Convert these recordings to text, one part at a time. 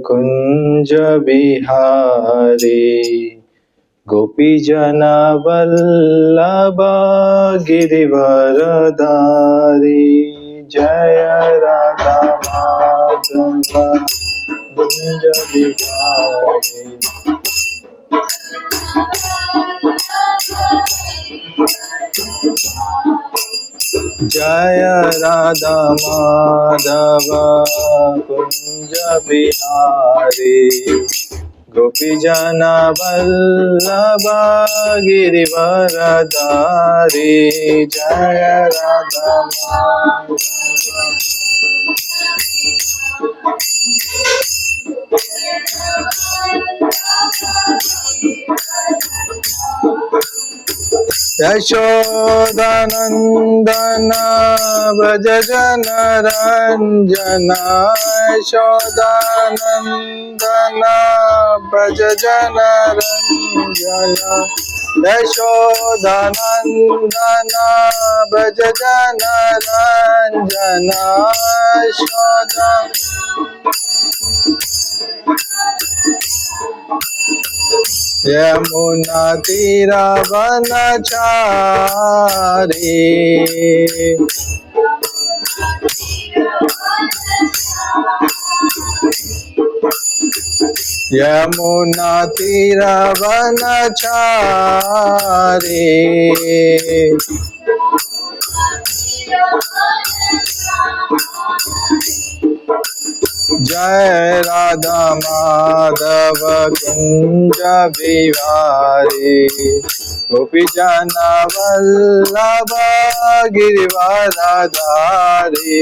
कुंज बिहारी गोपी जन वल्लभ गिरिवरधारी जय राधा माधव कुंज बिहारी। जय राधा माधव कुंज बिहारी गोपी जन वल्लभ गिरिवरधारी जय राधा माधव। यशोदानंदन व्रज जनरंजन यशोदानंदन व्रज जनरंजन यशोदानंदन व्रज जनरंजन यशोदा यमुना तीरवनचारी यमुना तीरवनचारी जय राधा माधव कुंज बिहारी गोपी जन वल्लभ गिरिवरधारी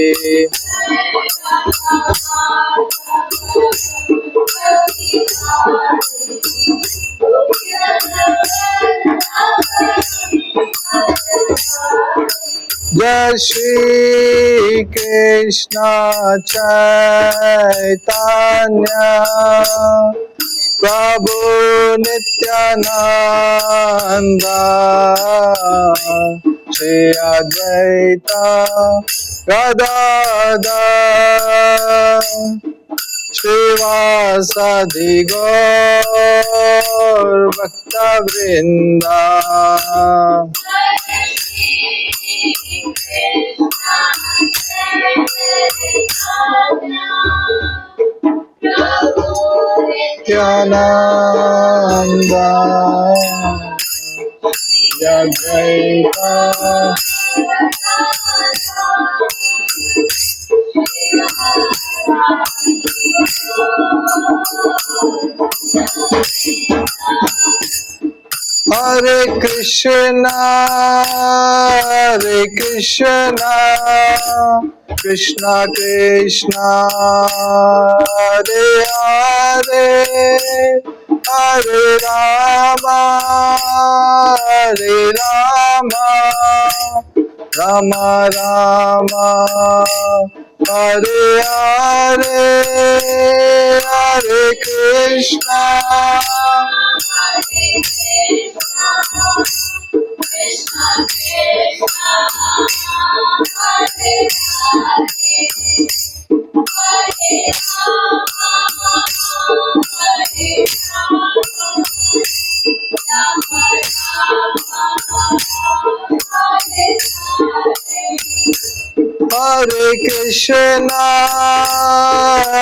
जय श्री कृष्ण चैतन्य प्रभु नित्यानंद श्री अद्वैत गदाधर श्रीवासादि गौर भक्तवृंद। नित्यानंद अद्वैत हरे कृष्णा कृष्णा कृष्णा हरे हरे हरे रामा राम राम हरे हरे हरे कृष्णा कृष्णा कृष्णा हरे हरे हरे राम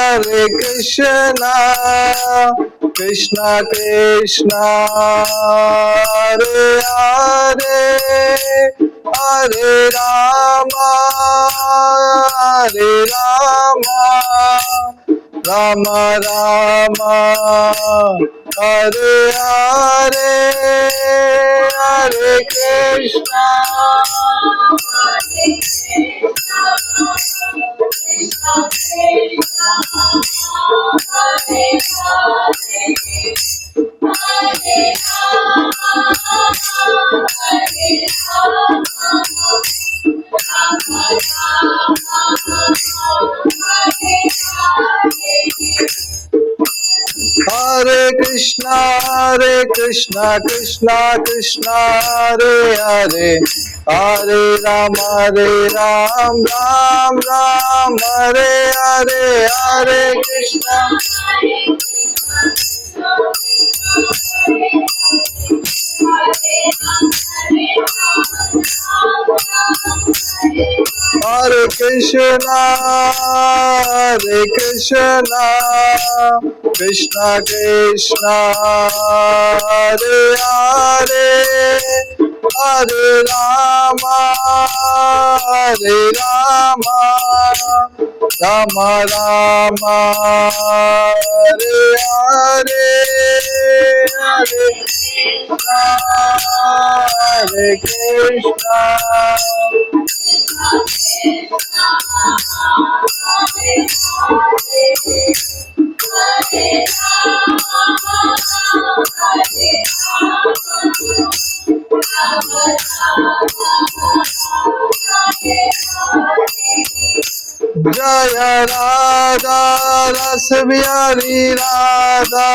हरे कृष्णा कृष्णा कृष्णा हरे हरे हरे राम राम राम हरे हरे हरे कृष्णा हरे Krishna Krishna Krishna Hare Hare Hare Ram, Ram Ram, Hare Hare, Hare Krishna. Hare Krishna, Hare Krishna, Krishna Krishna, Hare Hare, Hare Rama, Hare Rama, Rama Rama, Hare Hare, Hare Krishna, Hare Krishna. Jaya Radha Ras Bihari Radha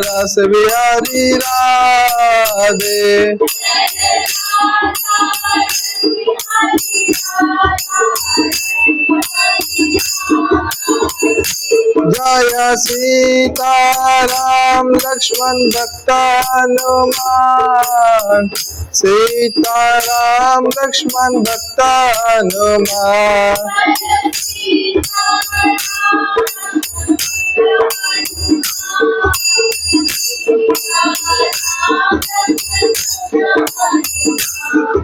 Ras Bihari Radhe. Jaya Sita Ram Lakshman Bhakta Hanuman. Sita Ram Lakshman Bhakta Hanuman.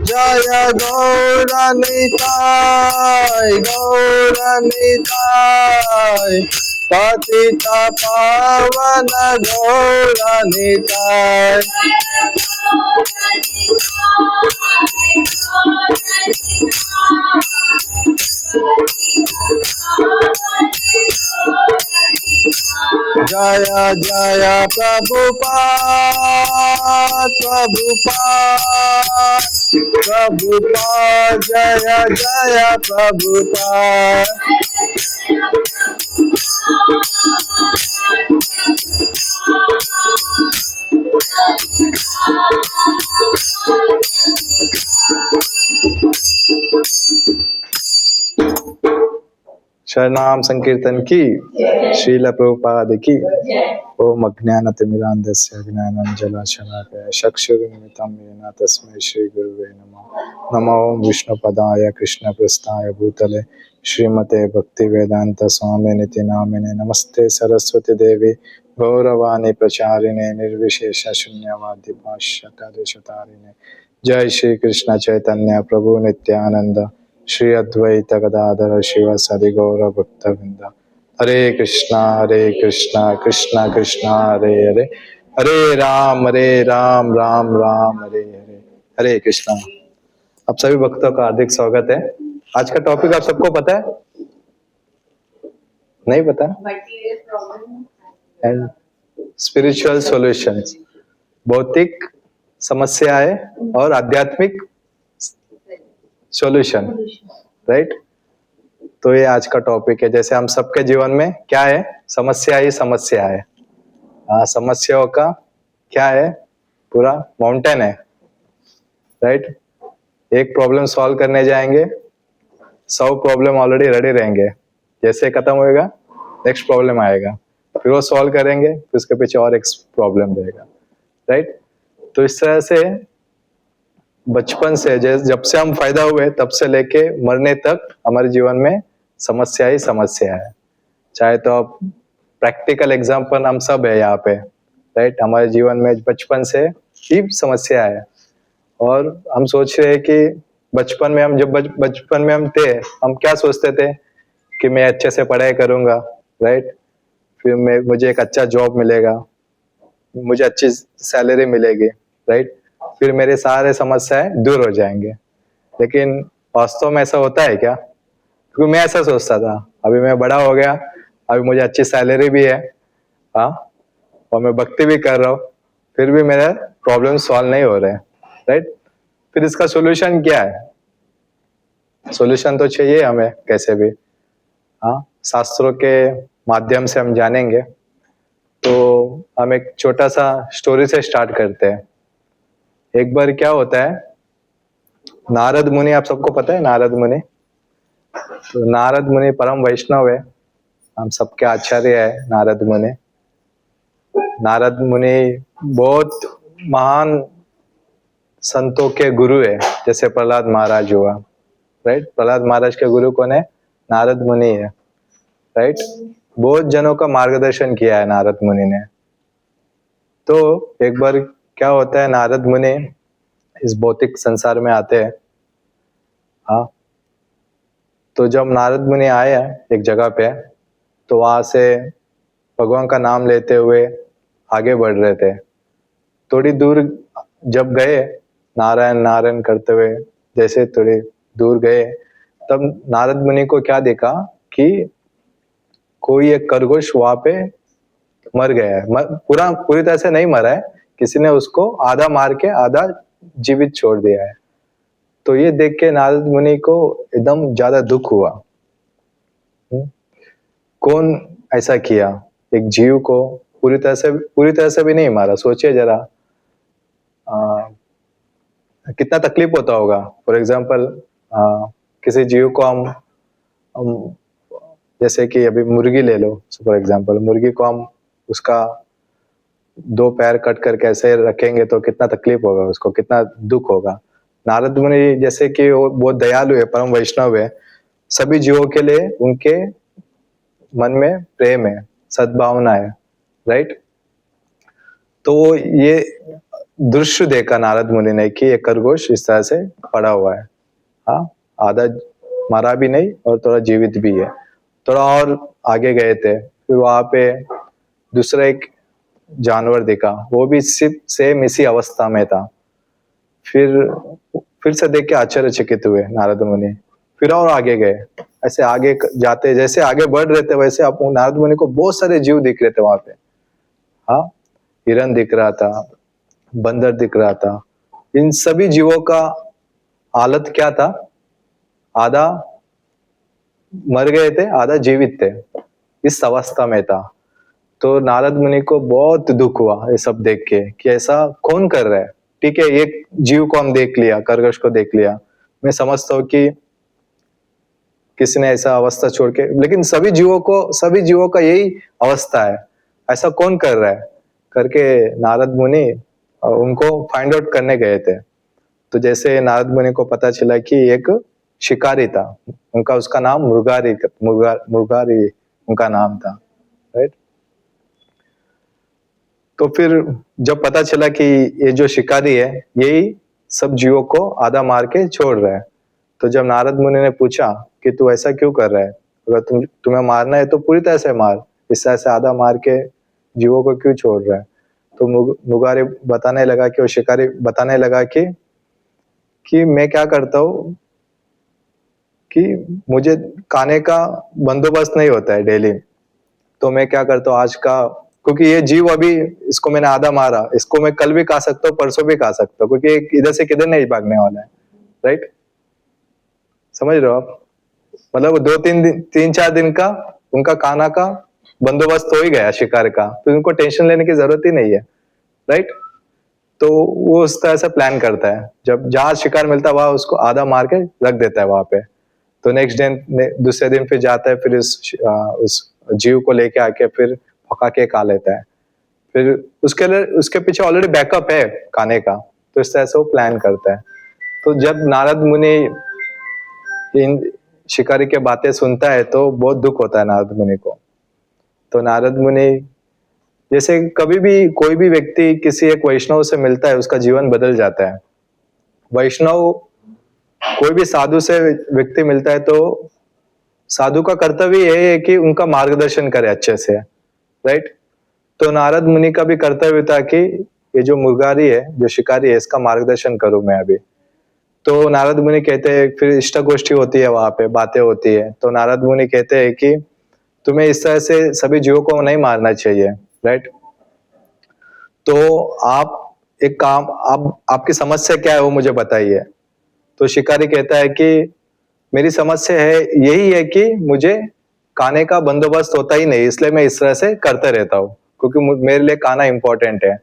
Jaya Gaura Nitai, Gaura Nitai, Patita Pavana Gaura Nitai. Jaya Jaya Prabhupada, Prabhupada, Prabhupada, Jaya Jaya Prabhupada. शरणाम संकीर्तन की, श्रील प्रभुपाद की। ओम अज्ञानतिमिरान्धस्य ज्ञानाञ्जनशलाकया चक्षुरुन्मिलितं येन तस्मै श्रीगुरुवे नमः। नमो विष्णुपदाय कृष्णप्रेष्ठाय भूतले श्रीमते भक्तिवेदान्त स्वामिनिति नामिने। नमस्ते सरस्वती देवी गौरवाणी प्रचारिणे निर्विशेष शून्यवादी भाष्यकार्यशतारिणे। जय श्री कृष्ण चैतन्य प्रभु नित्यानंद श्री अद्वैत गदाधर शिव सदि गौर भक्त वृंद। हरे कृष्णा कृष्णा कृष्णा हरे हरे, हरे राम राम राम हरे हरे। हरे कृष्णा। आप सभी भक्तों का हार्दिक स्वागत है। आज का टॉपिक आप सबको पता है? नहीं पता? एंड स्पिरिचुअल सॉल्यूशंस, भौतिक समस्याएं और आध्यात्मिक सॉल्यूशन, राइट? तो ये आज का टॉपिक है। जैसे हम सबके जीवन में क्या है? समस्या ही समस्या है। समस्याओं का क्या है? पूरा माउंटेन है, राइट? एक प्रॉब्लम सॉल्व करने जाएंगे, 100 प्रॉब्लम ऑलरेडी रेडी रहेंगे। जैसे खत्म होएगा नेक्स्ट प्रॉब्लम आएगा, फिर वो सॉल्व करेंगे, फिर उसके पीछे और एक प्रॉब्लम रहेगा, राइट? तो इस तरह से बचपन से जब से हम फायदा हुए तब से लेके मरने तक हमारे जीवन में समस्या ही समस्या है। चाहे तो आप प्रैक्टिकल एग्जाम्पल हम सब है यहाँ पे, राइट? हमारे जीवन में बचपन से ही समस्या है। और हम सोच रहे हैं कि बचपन में हम जब बचपन में हम थे, हम क्या सोचते थे कि मैं अच्छे से पढ़ाई करूंगा, राइट? फिर मुझे एक अच्छा जॉब मिलेगा, मुझे अच्छी सैलरी मिलेगी, राइट? फिर मेरे सारे समस्याएं दूर हो जाएंगे। लेकिन वास्तव में ऐसा होता है क्या? क्योंकि मैं ऐसा सोचता था। अभी मैं बड़ा हो गया, अभी मुझे अच्छी सैलरी भी है, और मैं भक्ति भी कर रहा हूँ, फिर भी मेरे प्रॉब्लम सॉल्व नहीं हो रहे, राइट? फिर इसका सॉल्यूशन क्या है? सॉल्यूशन तो चाहिए हमें कैसे भी, शास्त्रों के माध्यम से हम जानेंगे। तो हम एक छोटा सा स्टोरी से स्टार्ट करते हैं। एक बार क्या होता है, नारद मुनि आप सबको पता है, नारद मुनि। तो नारद मुनि परम वैष्णव है, हम सबके आचार्य है नारद मुनि। नारद मुनि बहुत महान संतों के गुरु है, जैसे प्रहलाद महाराज हुआ, राइट। प्रहलाद महाराज के गुरु कौन है? नारद मुनि है, राइट। बहुत जनों का मार्गदर्शन किया है नारद मुनि ने। तो एक बार क्या होता है, नारद मुनि इस भौतिक संसार में आते हैं। हाँ, तो जब नारद मुनि आए एक जगह पे, तो वहां से भगवान का नाम लेते हुए आगे बढ़ रहे थे। थोड़ी दूर जब गए, नारायण नारायण करते हुए जैसे थोड़ी दूर गए, तब नारद मुनि को क्या देखा कि कोई एक खरगोश वहां पे मर गया है। पूरी तरह से नहीं मरा है, किसी ने उसको आधा मार के आधा जीवित छोड़ दिया है। तो ये देख के नारद मुनि को एकदम ज्यादा दुख हुआ। कौन ऐसा किया? एक जीव को पूरी तरह से भी नहीं मारा। सोचिए जरा, कितना तकलीफ होता होगा। फॉर एग्जाम्पल, किसी जीव को हम जैसे कि अभी मुर्गी ले लो, फॉर एग्जाम्पल, मुर्गी को हम उसका 2 पैर कट कर कैसे रखेंगे तो कितना तकलीफ होगा उसको, कितना दुख होगा। नारद मुनि जैसे कि वो बहुत दयालु है, परम वैष्णव है, सभी जीवों के लिए उनके मन में प्रेम है, सद्भावना है, राइट। तो ये दृश्य देखा नारद मुनि ने कि एक खरगोश इस तरह से पड़ा हुआ है। हाँ, आधा मरा भी नहीं और थोड़ा जीवित भी है। थोड़ा और आगे गए थे, फिर वहां पे दूसरा एक जानवर दिखा, वो भी सिर्फ सेम इसी अवस्था में था। फिर से देख के आश्चर्यचकित हुए नारद मुनि। फिर और आगे गए, ऐसे आगे जाते जैसे आगे बढ़ रहे थे वैसे आप नारद मुनि को बहुत सारे जीव दिख रहे थे वहां पे। हाँ, हिरन दिख रहा था, बंदर दिख रहा था। इन सभी जीवों का हालत क्या था? आधा मर गए थे, आधा जीवित थे, इस अवस्था में था। तो नारद मुनि को बहुत दुख हुआ ये सब देख के कि ऐसा कौन कर रहा है। ठीक है, एक जीव को हम देख लिया, खरगोश को देख लिया, मैं समझता हूँ कि किसी ने ऐसा अवस्था छोड़ के, लेकिन सभी जीवों का यही अवस्था है, ऐसा कौन कर रहा है करके नारद मुनि उनको फाइंड आउट करने गए थे। तो जैसे नारद मुनि को पता चला कि एक शिकारी था, उसका नाम मुर्गारी उनका नाम था, राइट। तो फिर जब पता चला कि ये जो शिकारी है यही सब जीवों को आधा मार के छोड़ रहा है, तो जब नारद मुनि ने पूछा कि तू ऐसा क्यों कर रहा है, अगर तुम्हें मारना है तो पूरी तरह से मार, इस तरह से आधा मार के जीवों को क्यों छोड़ रहा है। तो मुगारी बताने लगा कि वो शिकारी बताने लगा कि मैं क्या करता हूँ कि मुझे खाने का बंदोबस्त नहीं होता है डेली, तो मैं क्या करता हूँ आज का, क्योंकि ये जीव अभी इसको मैंने आधा मारा, इसको मैं कल भी खा सकता हूँ, परसों भी खा सकता हूँ, क्योंकि इधर से किधर नहीं भागने वाला है, राइट। समझ रहे हो आप? मतलब 2-3-4 दिन का उनका खाना का बंदोबस्त हो ही गया शिकार का, तो उनको टेंशन लेने की जरूरत ही नहीं है, राइट। तो वो उस तरह से प्लान करता है, जब जहां शिकार मिलता है वहां उसको आधा मार के रख देता है वहां पे। तो नेक्स्ट डे दूसरे दिन फिर जाता है, फिर उस जीव को लेके आके फिर पका के खा लेता है। फिर उसके पीछे ऑलरेडी बैकअप है खाने का, तो इस तरह से वो प्लान करता है। तो जब नारद मुनि इन शिकारी के बातें सुनता है तो बहुत दुख होता है नारद मुनि को। तो नारद मुनि, जैसे कभी भी कोई भी व्यक्ति किसी एक वैष्णव से मिलता है उसका जीवन बदल जाता है। वैष्णव कोई भी साधु से व्यक्ति मिलता है तो साधु का कर्तव्य यही है कि उनका मार्गदर्शन करे अच्छे से, राइट। तो नारद मुनि का भी कर्तव्य था कि ये जो मुर्गारी है, जो शिकारी है, इसका मार्गदर्शन करूं मैं अभी। तो नारद मुनि कहते हैं, फिर इष्ट गोष्ठी होती है वहां पे, बातें होती है, तो नारद मुनि कहते हैं कि तुम्हें इस तरह से सभी जीवों को नहीं मारना चाहिए, राइट। तो आप एक काम, आपकी समस्या क्या है वो मुझे बताइए। तो शिकारी कहता है कि मेरी समस्या है यही है कि मुझे खाने का बंदोबस्त होता ही नहीं, इसलिए मैं इस तरह से करते रहता हूँ, क्योंकि मेरे लिए खाना इंपॉर्टेंट है,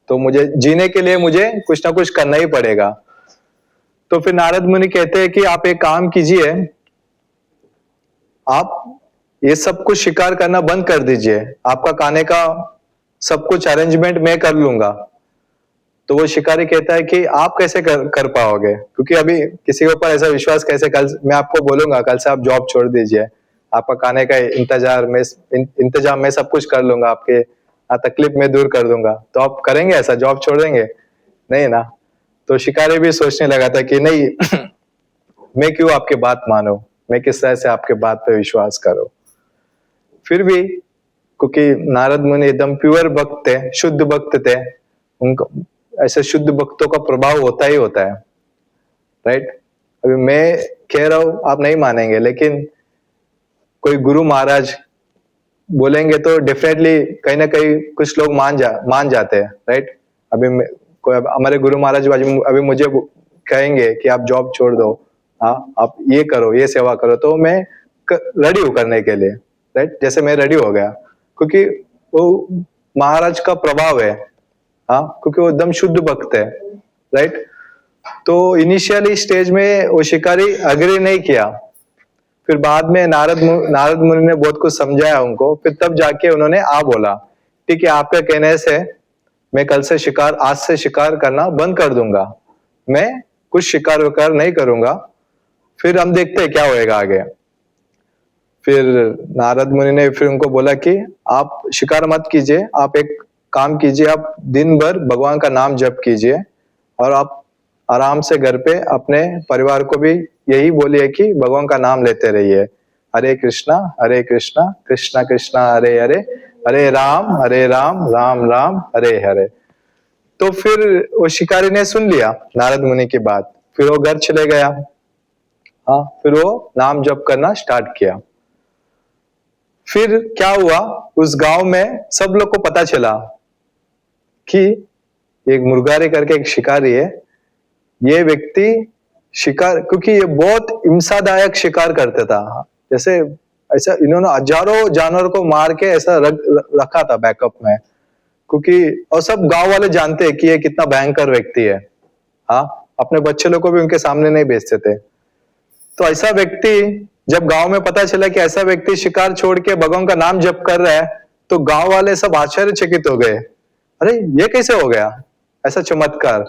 तो मुझे जीने के लिए मुझे कुछ ना कुछ करना ही पड़ेगा। तो फिर नारद मुनि कहते हैं कि आप एक काम कीजिए, आप ये सब कुछ शिकार करना बंद कर दीजिए, आपका खाने का सब कुछ अरेंजमेंट मैं कर लूंगा। तो वो शिकारी कहता है कि आप कैसे कर पाओगे, क्योंकि अभी किसी के ऊपर ऐसा विश्वास कैसे, कल मैं आपको बोलूंगा कल से आप जॉब छोड़ दीजिए, आपका खाने का इंतजाम मैं सब कुछ कर लूंगा, आपके तकलीफ में दूर कर दूंगा, तो आप करेंगे ऐसा, जॉब छोड़ देंगे? नहीं ना। तो शिकारी भी सोचने लगा था कि नहीं मैं क्यों आपकी बात मानूं, मैं किस तरह से आपके बात पे विश्वास करूं। फिर भी क्योंकि नारद मुनि एकदम प्योर भक्त थे, शुद्ध भक्त थे, उनको ऐसे शुद्ध भक्तों का प्रभाव होता ही होता है, राइट। अभी मैं कह रहा हूं आप नहीं मानेंगे, लेकिन कोई गुरु महाराज बोलेंगे तो डेफिनेटली कहीं ना कहीं कुछ लोग मान जाते हैं, राइट। अभी कोई हमारे गुरु महाराज अभी मुझे कहेंगे कि आप जॉब छोड़ दो, हाँ आप ये करो, ये सेवा करो, तो मैं रेडी हूं करने के लिए, राइट। जैसे मैं रेडी हो गया, क्योंकि वो महाराज का प्रभाव है, हाँ, क्योंकि वो एकदम शुद्ध भक्त है, राइट। तो इनिशियली स्टेज में वो शिकारी अग्री नहीं किया, फिर बाद में नारद मुनि ने बहुत कुछ समझाया उनको, फिर तब जाके उन्होंने बोला ठीक है, आपके कहने से मैं कल से आज से शिकार करना बंद कर दूंगा, मैं कुछ शिकार विकार नहीं करूंगा, फिर हम देखते हैं क्या होएगा आगे। फिर नारद मुनि ने फिर उनको बोला कि आप शिकार मत कीजिए, आप एक काम कीजिए, आप दिन भर भगवान का नाम जप कीजिए, और आप आराम से घर पे अपने परिवार को भी यही बोलिए कि भगवान का नाम लेते रहिए, हरे कृष्णा कृष्णा कृष्णा हरे हरे, हरे राम राम राम हरे हरे। तो फिर वो शिकारी ने सुन लिया नारद मुनि की बात, फिर वो घर चले गया, हाँ, फिर वो नाम जप करना स्टार्ट किया। फिर क्या हुआ, उस गांव में सब लोग को पता चला कि एक मुर्गारी करके एक शिकारी है, ये व्यक्ति शिकार, क्योंकि ये बहुत हिंसादायक शिकार करता था, जैसे ऐसा इन्होंने हजारों जानवर को मार के ऐसा रखा था बैकअप में, क्योंकि और सब गांव वाले जानते हैं कि ये कितना भयंकर व्यक्ति है, हाँ, अपने बच्चे लोग को भी उनके सामने नहीं भेजते थे। तो ऐसा व्यक्ति, जब गांव में पता चला कि ऐसा व्यक्ति शिकार छोड़ के भगवान का नाम जप कर रहा है, तो गांव वाले सब आश्चर्यचकित हो गए, अरे ये कैसे हो गया ऐसा चमत्कार।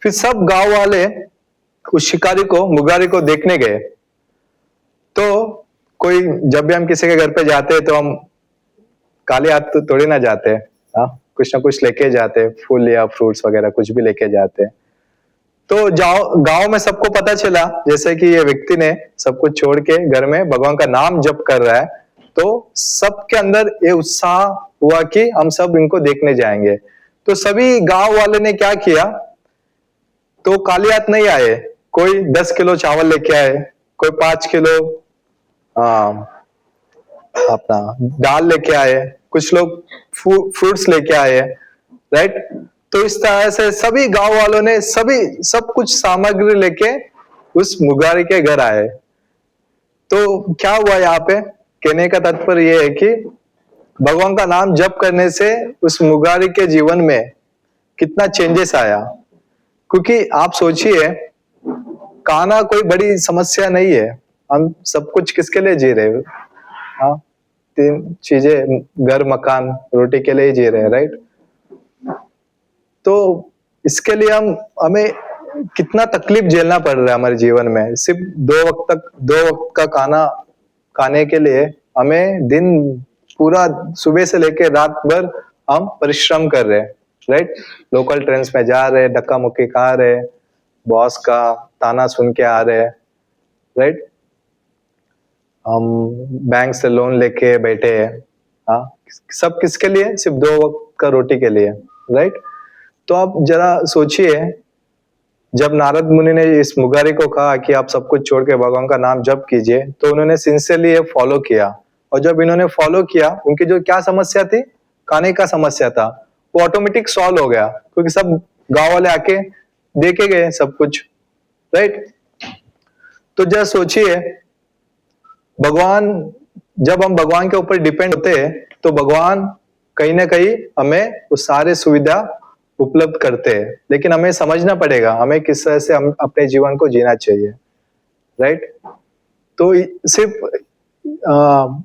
फिर सब गांव वाले उस शिकारी को, मुर्गारी को देखने गए। तो कोई, जब भी हम किसी के घर पे जाते हैं तो हम काले हाथ तो थोड़ी ना जाते हैं, हाँ, कुछ ना कुछ लेके जाते हैं, फूल या फ्रूट्स वगैरह कुछ भी लेके जाते हैं। तो गांव में सबको पता चला जैसे कि ये व्यक्ति ने सब कुछ छोड़ के घर में भगवान का नाम जप कर रहा है, तो सबके अंदर ये उत्साह हुआ कि हम सब इनको देखने जाएंगे। तो सभी गांव वाले ने क्या किया, तो काली हाथ नहीं आए, कोई 10 किलो चावल लेके आए, कोई 5 किलो अपना दाल लेके आए, कुछ लोग फ्रूट्स लेके आए, राइट। तो इस तरह से सभी गांव वालों ने सब कुछ सामग्री लेके उस मुर्गारी के घर आए। तो क्या हुआ यहाँ पे, कहने का तात्पर्य यह है कि भगवान का नाम जप करने से उस मुर्गारी के जीवन में कितना चेंजेस आया। क्योंकि आप सोचिए, खाना कोई बड़ी समस्या नहीं है, हम सब कुछ किसके लिए जी रहे हैं, हाँ, 3 चीजें, घर मकान रोटी के लिए ही जी रहे हैं, राइट। तो इसके लिए हमें कितना तकलीफ झेलना पड़ रहा है हमारे जीवन में, सिर्फ 2 वक्त का खाना खाने के लिए हमें दिन पूरा सुबह से लेकर रात भर हम परिश्रम कर रहे हैं, राइट। लोकल ट्रेन में जा रहे, धक्का मुक्की खा रहे, बॉस का ताना सुन के आ रहे, राइट। हम बैंक से लोन लेके बैठे हैं, हाँ, सब किसके लिए, सिर्फ 2 वक्त का रोटी के लिए, राइट। तो आप जरा सोचिए, जब नारद मुनि ने इस मुर्गारी को कहा कि आप सब कुछ छोड़ के भगवान का नाम जप कीजिए, तो उन्होंने सिंसियरली ये फॉलो किया। और जब इन्होंने फॉलो किया, उनकी जो क्या समस्या थी, खाने का समस्या था, वो ऑटोमेटिक सॉल्व हो गया, क्योंकि सब गांव वाले आके देखे गए सब कुछ, राइट। तो जरा सोचिए, जब हम भगवान के ऊपर डिपेंड होते हैं, तो भगवान कहीं ना कहीं हमें वो सारे सुविधा उपलब्ध करते हैं, लेकिन हमें समझना पड़ेगा हमें किस तरह से हम अपने जीवन को जीना चाहिए, राइट। तो सिर्फ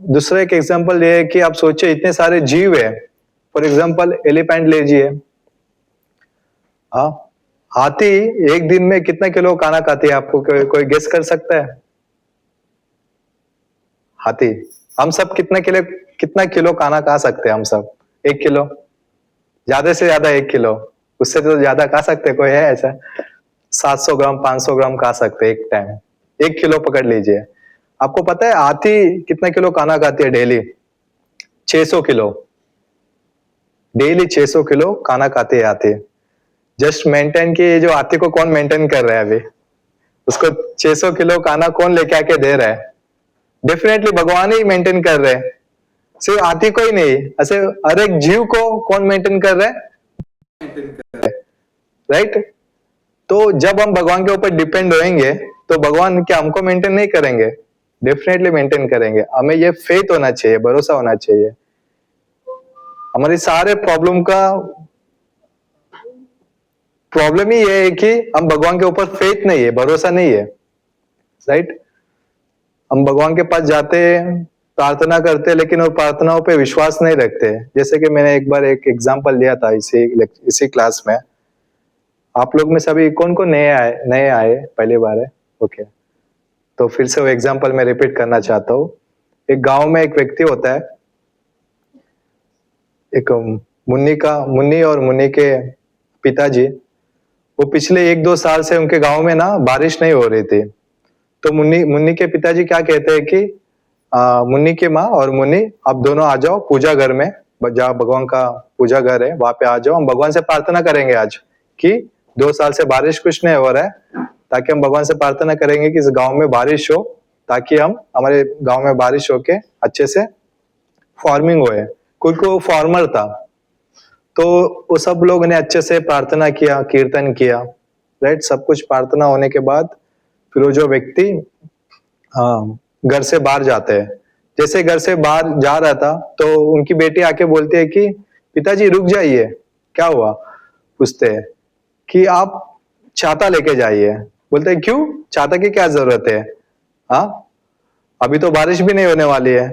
दूसरा एक एग्जांपल ये है कि आप सोचिए इतने सारे जीव है, फॉर एग्जांपल एलिफेंट लीजिए, हाँ, हाथी एक दिन में कितना किलो खाना खाती है, आपको कोई गेस कर सकता है? हाथी, हम सब कितना किलो खाना खा सकते हैं? हम सब 1 किलो, ज्यादा से ज्यादा 1 किलो, उससे तो ज्यादा खा सकते हैं? कोई है ऐसा? 700 ग्राम 500 ग्राम खा सकते हैं एक टाइम, 1 किलो पकड़ लीजिए। आपको पता है हाथी कितना किलो खाना खाती है डेली? 600 किलो, डेली 600 किलो खाना खाती है हाथी। जस्ट मेंटेन की, जो हाथी को कौन मेंटेन कर रहा है अभी? उसको 600 किलो खाना कौन लेके आके दे रहा है? डेफिनेटली भगवान ही मेंटेन कर रहे हैं, सिर्फ हाथी को ही नहीं, ऐसे हर एक जीव को कौन मेंटेन कर रहा है, राइट। तो जब हम भगवान के ऊपर डिपेंड होएंगे तो भगवान क्या हमको मेंटेन नहीं करेंगे? डेफिनेटली मेंटेन करेंगे। हमें ये फेथ होना चाहिए, भरोसा होना चाहिए। हमारी सारे प्रॉब्लम का प्रॉब्लम ही ये है कि हम भगवान के ऊपर फेथ नहीं है, भरोसा नहीं है, राइट। हम भगवान के पास जाते हैं, प्रार्थना करते हैं, लेकिन वो प्रार्थनाओं पे विश्वास नहीं रखते। जैसे कि मैंने एक बार एक एग्जांपल लिया था इसी क्लास में। आप लोग में सभी कौन कौन नए आए पहली बार है? ओके, तो फिर से वो एग्जांपल मैं रिपीट करना चाहता हूँ। एक गांव में एक व्यक्ति होता है, एक मुन्नी और मुन्नी के पिताजी, वो पिछले 1-2 साल से उनके गांव में ना बारिश नहीं हो रही थी। तो मुन्नी के पिताजी क्या कहते हैं कि मुन्नी की माँ और मुन्नी, आप दोनों आ जाओ पूजा घर में, जहाँ भगवान का पूजा घर है वहां पे आ जाओ, हम भगवान से प्रार्थना करेंगे आज कि 2 साल से बारिश कुछ नहीं हो रहा है, ताकि हम भगवान से प्रार्थना करेंगे कि इस गांव में बारिश हो, ताकि हमारे गांव में बारिश होके अच्छे से फार्मिंग होए। क्योंकि वो फार्मर था। तो वो सब लोग ने अच्छे से प्रार्थना किया, कीर्तन किया, राइट। सब कुछ प्रार्थना होने के बाद फिर वो जो व्यक्ति घर से बाहर जाते हैं, जैसे घर से बाहर जा रहा था तो उनकी बेटी आके बोलती है कि पिताजी रुक जाइए। क्या हुआ? पूछते हैं कि आप छाता लेके जाइए। बोलते हैं क्यों, छाता की क्या जरूरत है? हाँ, अभी तो बारिश भी नहीं होने वाली है।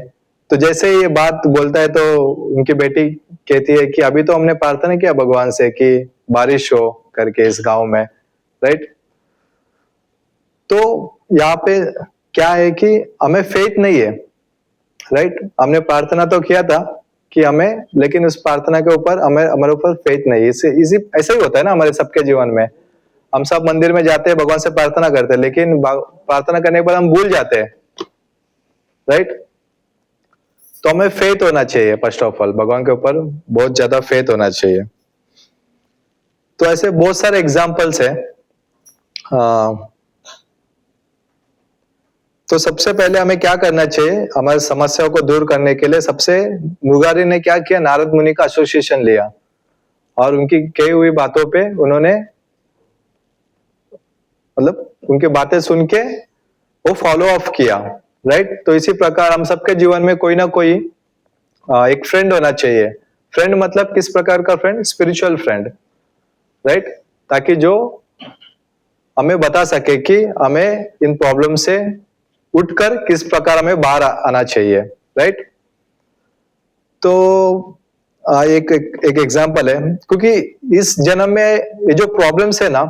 तो जैसे ये बात बोलता है तो उनकी बेटी कहती है कि अभी तो हमने प्रार्थना किया भगवान से कि बारिश हो करके इस गांव में, राइट। तो यहाँ पे क्या है कि हमें फेथ नहीं है, राइट। हमने प्रार्थना तो किया था कि हमें, लेकिन उस प्रार्थना के ऊपर हमारे ऊपर फेथ नहीं है। इसी ऐसा ही होता है ना हमारे सबके जीवन में। हम सब मंदिर में जाते हैं, भगवान से प्रार्थना करते हैं, लेकिन प्रार्थना करने के बाद हम भूल जाते हैं, राइट। तो हमें फेथ होना चाहिए, फर्स्ट ऑफ ऑल भगवान के ऊपर बहुत ज्यादा फेथ होना चाहिए। तो ऐसे बहुत सारे एग्जाम्पल्स है। तो सबसे पहले हमें क्या करना चाहिए हमारी समस्याओं को दूर करने के लिए? सबसे मुरारी ने क्या किया, नारद मुनि का एसोसिएशन लिया और उनकी कही हुई बातों पे उन्होंने, मतलब उनकी बातें सुन के वो फॉलो अप किया, राइट। तो इसी प्रकार हम सबके जीवन में कोई ना कोई एक फ्रेंड होना चाहिए। फ्रेंड मतलब किस प्रकार का फ्रेंड? Spiritual friend, right. ताकि जो हमें बता सके कि हमें इन प्रॉब्लम से उठकर किस प्रकार हमें बाहर आना चाहिए, राइट। तो एक एग्जांपल है, क्योंकि इस जन्म में ये जो प्रॉब्लम्स है ना,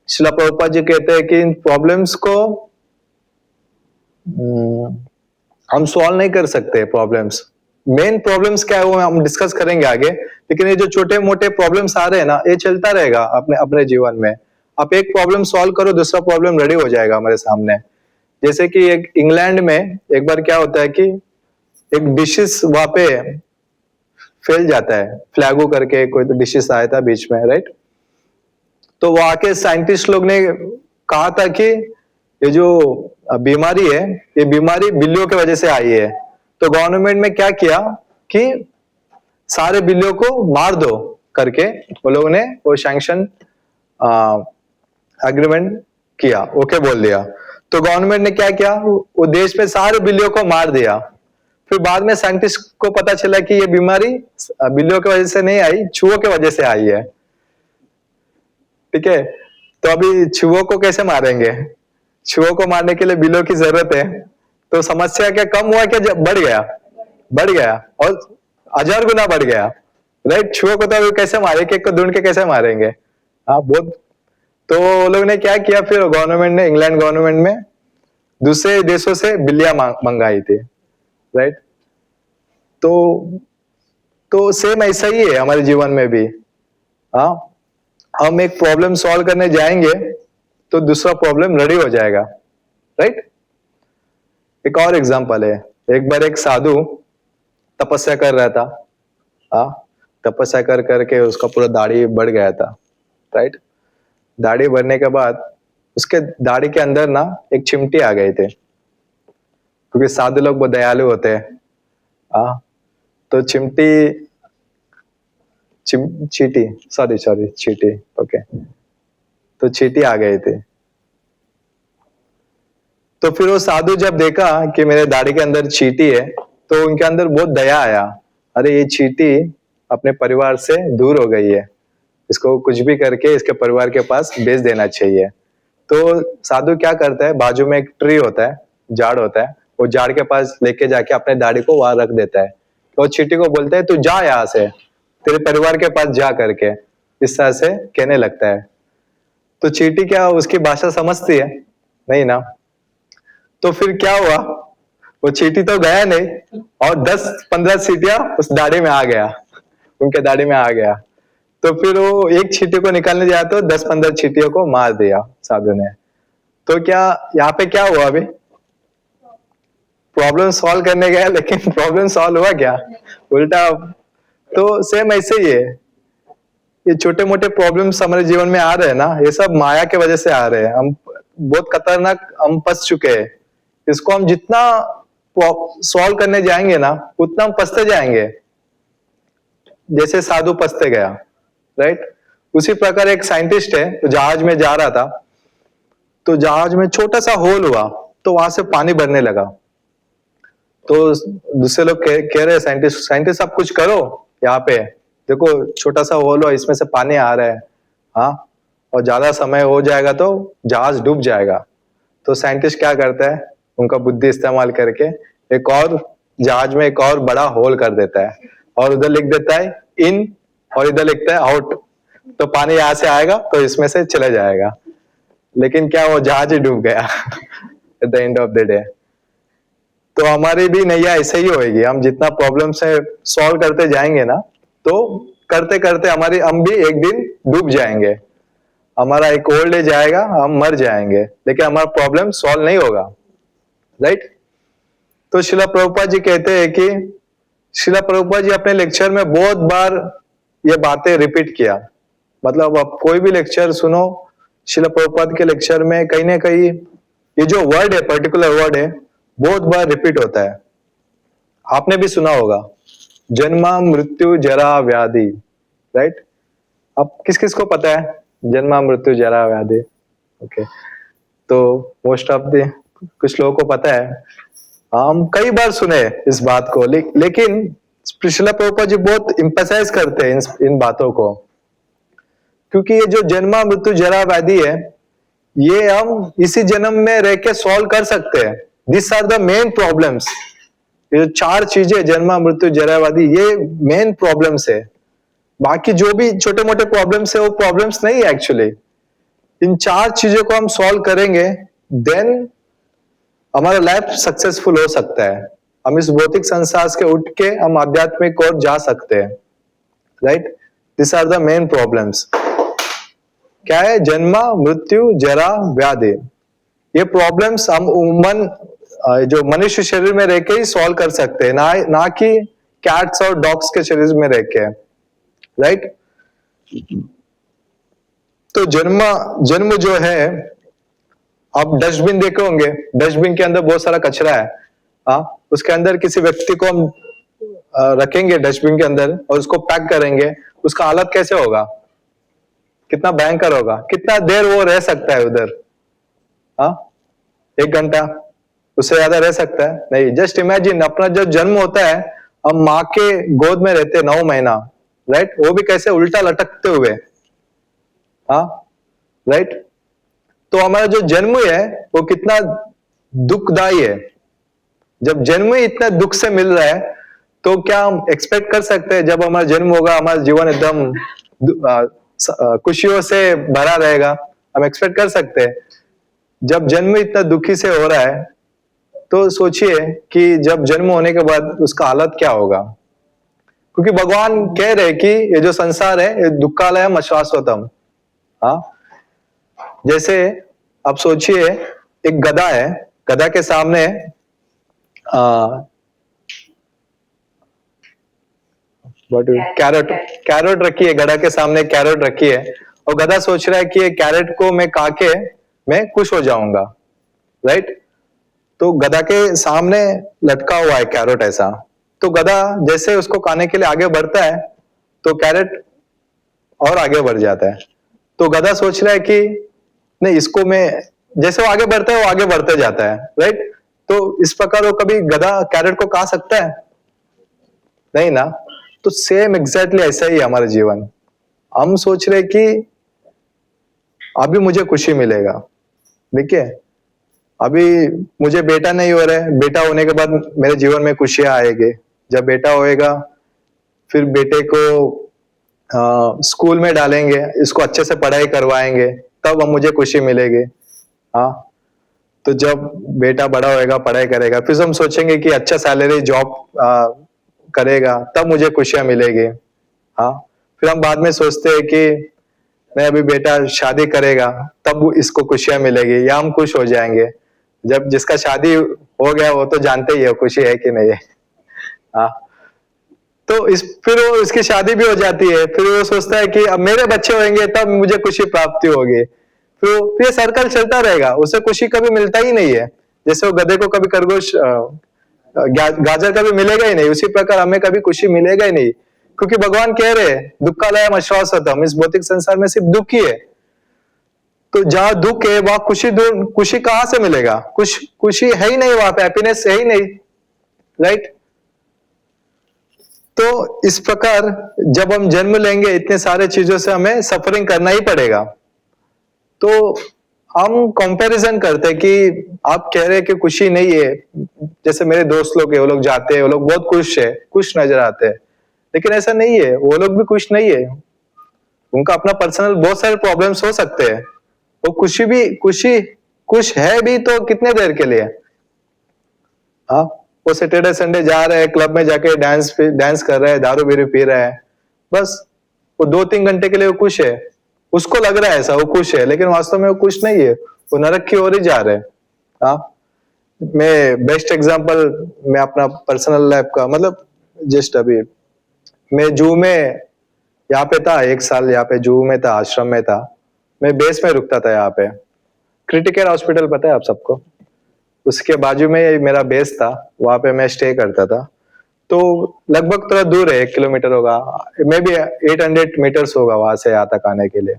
श्रील प्रभुपाद जी कहते हैं कि इन प्रॉब्लम्स को हम सॉल्व नहीं कर सकते। प्रॉब्लम्स, मेन प्रॉब्लम्स क्या है वो हम डिस्कस करेंगे आगे, लेकिन ये जो छोटे मोटे प्रॉब्लम्स आ रहे हैं ना, ये चलता रहेगा अपने जीवन में। आप एक प्रॉब्लम सॉल्व करो, दूसरा प्रॉब्लम रेडी हो जाएगा हमारे सामने। जैसे कि एक इंग्लैंड में एक बार क्या होता है कि एक डिशेस वहां पे फैल जाता है, फ्लैगो करके कोई तो डिशेस आया था बीच में, राइट। तो वहां के साइंटिस्ट लोग ने कहा था कि ये जो बीमारी है, ये बीमारी बिल्लियों की वजह से आई है। तो गवर्नमेंट में क्या किया कि सारे बिल्लियों को मार दो करके वो लोगों ने वो सैंक्शन एग्रीमेंट किया, ओके बोल दिया। तो गवर्नमेंट ने क्या किया, वो देश में सारे बिल्लियों को मार दिया। फिर बाद में साइंटिस्ट को पता चला कि ये बीमारी बिल्लियों की वजह से नहीं आई, चूहों की वजह से आई है। ठीक है। तो अभी चूहों को कैसे मारेंगे? चूहों को मारने के लिए बिलों की जरूरत है। तो समस्या क्या कम हुआ क्या बढ़ गया? बढ़ गया, और 1000 गुना बढ़ गया, राइट। चूहों को तो अभी कैसे मारे, एक एक को ढूंढ के कैसे मारेंगे? हाँ बहुत। तो वो लोग ने क्या किया, फिर गवर्नमेंट ने, इंग्लैंड गवर्नमेंट में दूसरे देशों से बिल्लियां मंगाई थी, राइट। तो सेम ऐसा ही है हमारे जीवन में भी। हाँ, हम एक प्रॉब्लम सॉल्व करने जाएंगे तो दूसरा प्रॉब्लम रेडी हो जाएगा, राइट। एक और एग्जांपल है, एक बार एक साधु तपस्या कर रहा था। हाँ, तपस्या कर करके उसका पूरा दाढ़ी बढ़ गया था, राइट। दाढ़ी बढ़ने के बाद उसके दाढ़ी के अंदर ना एक चिमटी आ गई थी, क्योंकि साधु लोग बहुत दयालु होते हैं। हाँ, तो चीटी, सॉरी चीटी, ओके। तो चीटी आ गई थी। तो फिर वो साधु जब देखा कि मेरे दाढ़ी के अंदर चीटी है, तो उनके अंदर बहुत दया आया। अरे ये चीटी अपने परिवार से दूर हो गई है, इसको कुछ भी करके इसके परिवार के पास भेज देना चाहिए। तो साधु क्या करता है, बाजू में एक ट्री होता है, झाड़ होता है, वो झाड़ के पास लेके जाके अपने दाढ़ी को वहां रख देता है। तो चीटी को बोलता है तू जा यहाँ से, तेरे परिवार के पास जा करके, इस तरह से कहने लगता है। तो चीटी क्या उसकी भाषा समझती है? नहीं ना। तो फिर क्या हुआ, वो चीटी तो गया नहीं, और 10-15 चीटियां उस दाढ़ी में आ गया, उनके दाढ़ी में आ गया। तो फिर वो एक चीटी को निकालने जाए तो 10-15 चीटियों को मार दिया साधु ने। तो क्या यहाँ पे क्या हुआ, अभी प्रॉब्लम सॉल्व करने गया लेकिन प्रॉब्लम सॉल्व हुआ क्या? उल्टा। तो सेम ऐसे ही है, ये छोटे मोटे प्रॉब्लम्स हमारे जीवन में आ रहे हैं ना, ये सब माया के वजह से आ रहे हैं। हम बहुत खतरनाक हम फंस चुके हैं। इसको हम जितना सॉल्व करने जाएंगे ना, उतना हम फंसते जाएंगे, जैसे साधु फंसते गया, राइट। उसी प्रकार एक साइंटिस्ट है, तो जहाज में जा रहा था, तो जहाज में छोटा सा होल हुआ, तो वहां से पानी भरने लगा। तो दूसरे लोग कह रहे साइंटिस्ट आप कुछ करो, यहाँ पे देखो छोटा सा होल हो, इसमें से पानी आ रहा है, हाँ, और ज्यादा समय हो जाएगा तो जहाज डूब जाएगा। तो साइंटिस्ट क्या करता है, उनका बुद्धि इस्तेमाल करके एक और जहाज में एक और बड़ा होल कर देता है, और उधर लिख देता है इन, और इधर लिखता है आउट। तो पानी यहाँ से आएगा तो इसमें से चला जाएगा, लेकिन क्या वो जहाज ही डूब गया at the end of the day. तो हमारी भी नैया ऐसे ही होगी, हम जितना प्रॉब्लम से सॉल्व करते जाएंगे ना, तो करते करते हम भी एक दिन डूब जाएंगे, हमारा एक ओल्ड एज आएगा, हम मर जाएंगे, लेकिन हमारा प्रॉब्लम सॉल्व नहीं होगा, राइट। तो शिला प्रभुपाद जी कहते हैं कि शिला प्रभुपाद जी अपने लेक्चर में बहुत बार ये बातें रिपीट किया। मतलब आप कोई भी लेक्चर सुनो, शिला प्रभुपाद के लेक्चर में कहीं ना कहीं ये जो वर्ड है, पर्टिकुलर वर्ड है, बहुत बार रिपीट होता है। आपने भी सुना होगा, जन्मा मृत्यु जरा व्याधि, राइट। अब किस किस को पता है जन्मा मृत्यु जरा व्याधि? ओके, तो मोस्ट ऑफ द कुछ लोगों को पता है, हम कई बार सुने इस बात को, लेकिन श्रीला प्रभुपाद जी बहुत एम्फसाइज करते हैं इन बातों को, क्योंकि ये जो जन्मा मृत्यु जरा व्याधि है, ये हम इसी जन्म में रह के सॉल्व कर सकते हैं। This are the main problems. ये जो 4 चीजें, जन्मा मृत्यु जरा व्याधि, ये मेन प्रॉब्लम्स है। बाकी जो भी छोटे मोटे प्रॉब्लम्स है वो प्रॉब्लम्स नहीं है एक्चुअली। इन 4 चीजों को हम सॉल्व करेंगे, देन हमारा लाइफ सक्सेसफुल हो सकता है। हम इस भौतिक संसार के उठ के हम आध्यात्मिक ओर जा सकते हैं, right. This are the main problems. क्या है? जन्मा मृत्यु जरा व्याधि। ये प्रॉब्लम्स हम जो मनुष्य शरीर में रह के ही सॉल्व कर सकते हैं, ना कि कैट्स और डॉग्स के शरीर में रह के, राइट। तो जन्म जो है, आप डस्टबिन देखे होंगे, डस्टबिन के अंदर बहुत सारा कचरा है, हाँ, उसके अंदर किसी व्यक्ति को हम रखेंगे डस्टबिन के अंदर और उसको पैक करेंगे, उसका हालत कैसे होगा? कितना भयंकर होगा? कितना देर वो रह सकता है उधर? हाँ, 1 घंटा, उससे ज्यादा रह सकता है? नहीं। जस्ट इमेजिन, अपना जब जन्म होता है, हम माँ के गोद में रहते 9 महीना, राइट, वो भी कैसे उल्टा लटकते हुए, हाँ, राइट। तो हमारा जो जन्म है वो कितना दुखदाई है। जब जन्म ही इतना दुख से मिल रहा है तो क्या हम एक्सपेक्ट कर सकते हैं जब हमारा जन्म होगा हमारा जीवन एकदम खुशियों से भरा रहेगा? हम एक्सपेक्ट कर सकते हैं? जब जन्म इतना दुखी से हो रहा है तो सोचिए कि जब जन्म होने के बाद उसका हालत क्या होगा। क्योंकि भगवान कह रहे कि ये जो संसार है ये दुखालयम अशाश्वतम। हाँ, जैसे आप सोचिए एक गधा है, गधा के सामने कैरेट कैरेट रखी है, गधा के सामने कैरेट रखी है और गधा सोच रहा है कि ये कैरेट को मैं खा के मैं खुश हो जाऊंगा, राइट। तो गधा के सामने लटका हुआ है कैरेट ऐसा, तो गधा जैसे उसको खाने के लिए आगे बढ़ता है तो कैरेट और आगे बढ़ जाता है। तो गधा सोच रहा है कि नहीं, इसको मैं, जैसे वो आगे बढ़ता है वो आगे बढ़ते जाता है, राइट। तो इस प्रकार वो कभी गधा कैरेट को खा सकता है? नहीं ना। तो सेम एग्जैक्टली ऐसा ही है हमारा जीवन। हम सोच रहे कि अभी मुझे खुशी मिलेगा, देखिए अभी मुझे बेटा नहीं हो रहा है, बेटा होने के बाद मेरे जीवन में खुशियां आएगी। जब बेटा होएगा फिर बेटे को स्कूल में डालेंगे, इसको अच्छे से पढ़ाई करवाएंगे, तब हम मुझे खुशी मिलेगी। हाँ, तो जब बेटा बड़ा होएगा पढ़ाई करेगा फिर हम सोचेंगे कि अच्छा सैलरी जॉब करेगा तब मुझे खुशियां मिलेगी। हाँ, फिर हम बाद में सोचते हैं कि नहीं, अभी बेटा शादी करेगा तब इसको खुशियां मिलेगी या हम खुश हो जाएंगे। जब जिसका शादी हो गया वो तो जानते ही है खुशी है कि नहीं है। हाँ, तो फिर वो उसकी शादी भी हो जाती है, फिर वो सोचता है कि अब मेरे बच्चे होंगे तब मुझे खुशी प्राप्ति होगी। फिर ये सर्कल चलता रहेगा, उसे खुशी कभी मिलता ही नहीं है। जैसे वो गधे को कभी खरगोश गाजर कभी मिलेगा ही नहीं, उसी प्रकार हमें कभी खुशी मिलेगा ही नहीं। क्योंकि भगवान कह रहे हैं दुखालयम अशाश्वतम, इस भौतिक संसार में सिर्फ दुख ही है। तो जहां दुख है वहां खुशी कहां से मिलेगा? खुशी है ही नहीं, वहां पे हैप्पीनेस है ही नहीं, राइट। तो इस प्रकार जब हम जन्म लेंगे इतने सारे चीजों से हमें सफरिंग करना ही पड़ेगा। तो हम कंपैरिजन करते हैं कि आप कह रहे हैं कि खुशी नहीं है, जैसे मेरे दोस्त लोग है वो लोग जाते हैं, वो लोग बहुत खुश है, खुश नजर आते हैं, लेकिन ऐसा नहीं है, वो लोग भी खुश नहीं है। उनका अपना पर्सनल बहुत सारे प्रॉब्लम्स हो सकते हैं। वो खुश है भी तो कितने देर के लिए? हाँ, वो सैटरडे संडे जा रहे हैं क्लब में जाके डांस कर रहे हैं, दारू बीरू पी रहे हैं, बस वो 2-3 घंटे के लिए वो खुश है। उसको लग रहा है ऐसा वो खुश है, लेकिन वास्तव में वो खुश नहीं है, वो नरक की ओर ही जा रहे हैं। हाँ, मैं बेस्ट एग्जांपल मैं अपना पर्सनल लाइफ का, मतलब जस्ट अभी मैं जू में यहाँ पे था 1 साल, यहाँ पे जू में था, आश्रम में था, मैं बेस में रुकता था यहाँ पे। क्रिटिकल हॉस्पिटल पता है आप सबको? उसके बाजू में मेरा बेस था, वहां पे मैं स्टे करता था। तो लगभग थोड़ा दूर है, 1 किलोमीटर होगा, मे बी 800 मीटर्स होगा वहां से यहाँ तक आने के लिए।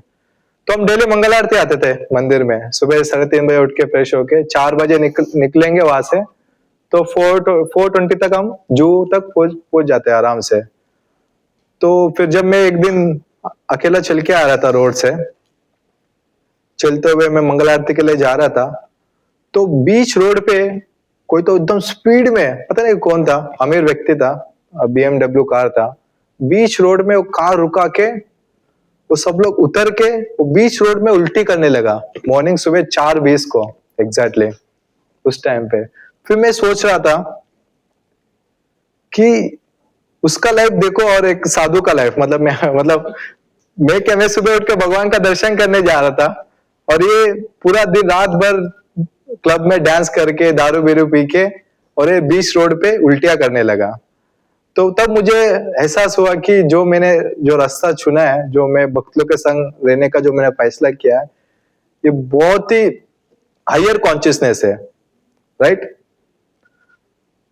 तो हम डेली मंगल आरती आते थे मंदिर में, सुबह 3:30 बजे उठ के फ्रेश होके 4 बजे निकलेंगे वहां से, तो 4:20 तक हम जू तक पहुंच जाते हैं आराम से। तो फिर जब मैं एक दिन अकेला चल के आ रहा था, रोड से चलते हुए मैं मंगल आरती के लिए जा रहा था, तो बीच रोड पे कोई तो एकदम स्पीड में, पता नहीं कौन था, अमीर व्यक्ति था, BMW कार था, बीच रोड में वो कार रुका के वो सब लोग उतर के वो बीच रोड में उल्टी करने लगा। मॉर्निंग सुबह 4:20 को एग्जैक्टली उस टाइम पे। फिर मैं सोच रहा था कि उसका लाइफ देखो और एक साधु का लाइफ, मतलब मैं सुबह उठ के भगवान का दर्शन करने जा रहा था और ये पूरा दिन रात भर क्लब में डांस करके दारू बीरू पी के और ये बीच रोड पे उल्टियां करने लगा। तो तब मुझे एहसास हुआ कि जो रास्ता चुना है, जो मैं भक्तों के संग रहने का जो मैंने फैसला किया है, ये बहुत ही हायर कॉन्शियसनेस है, राइट।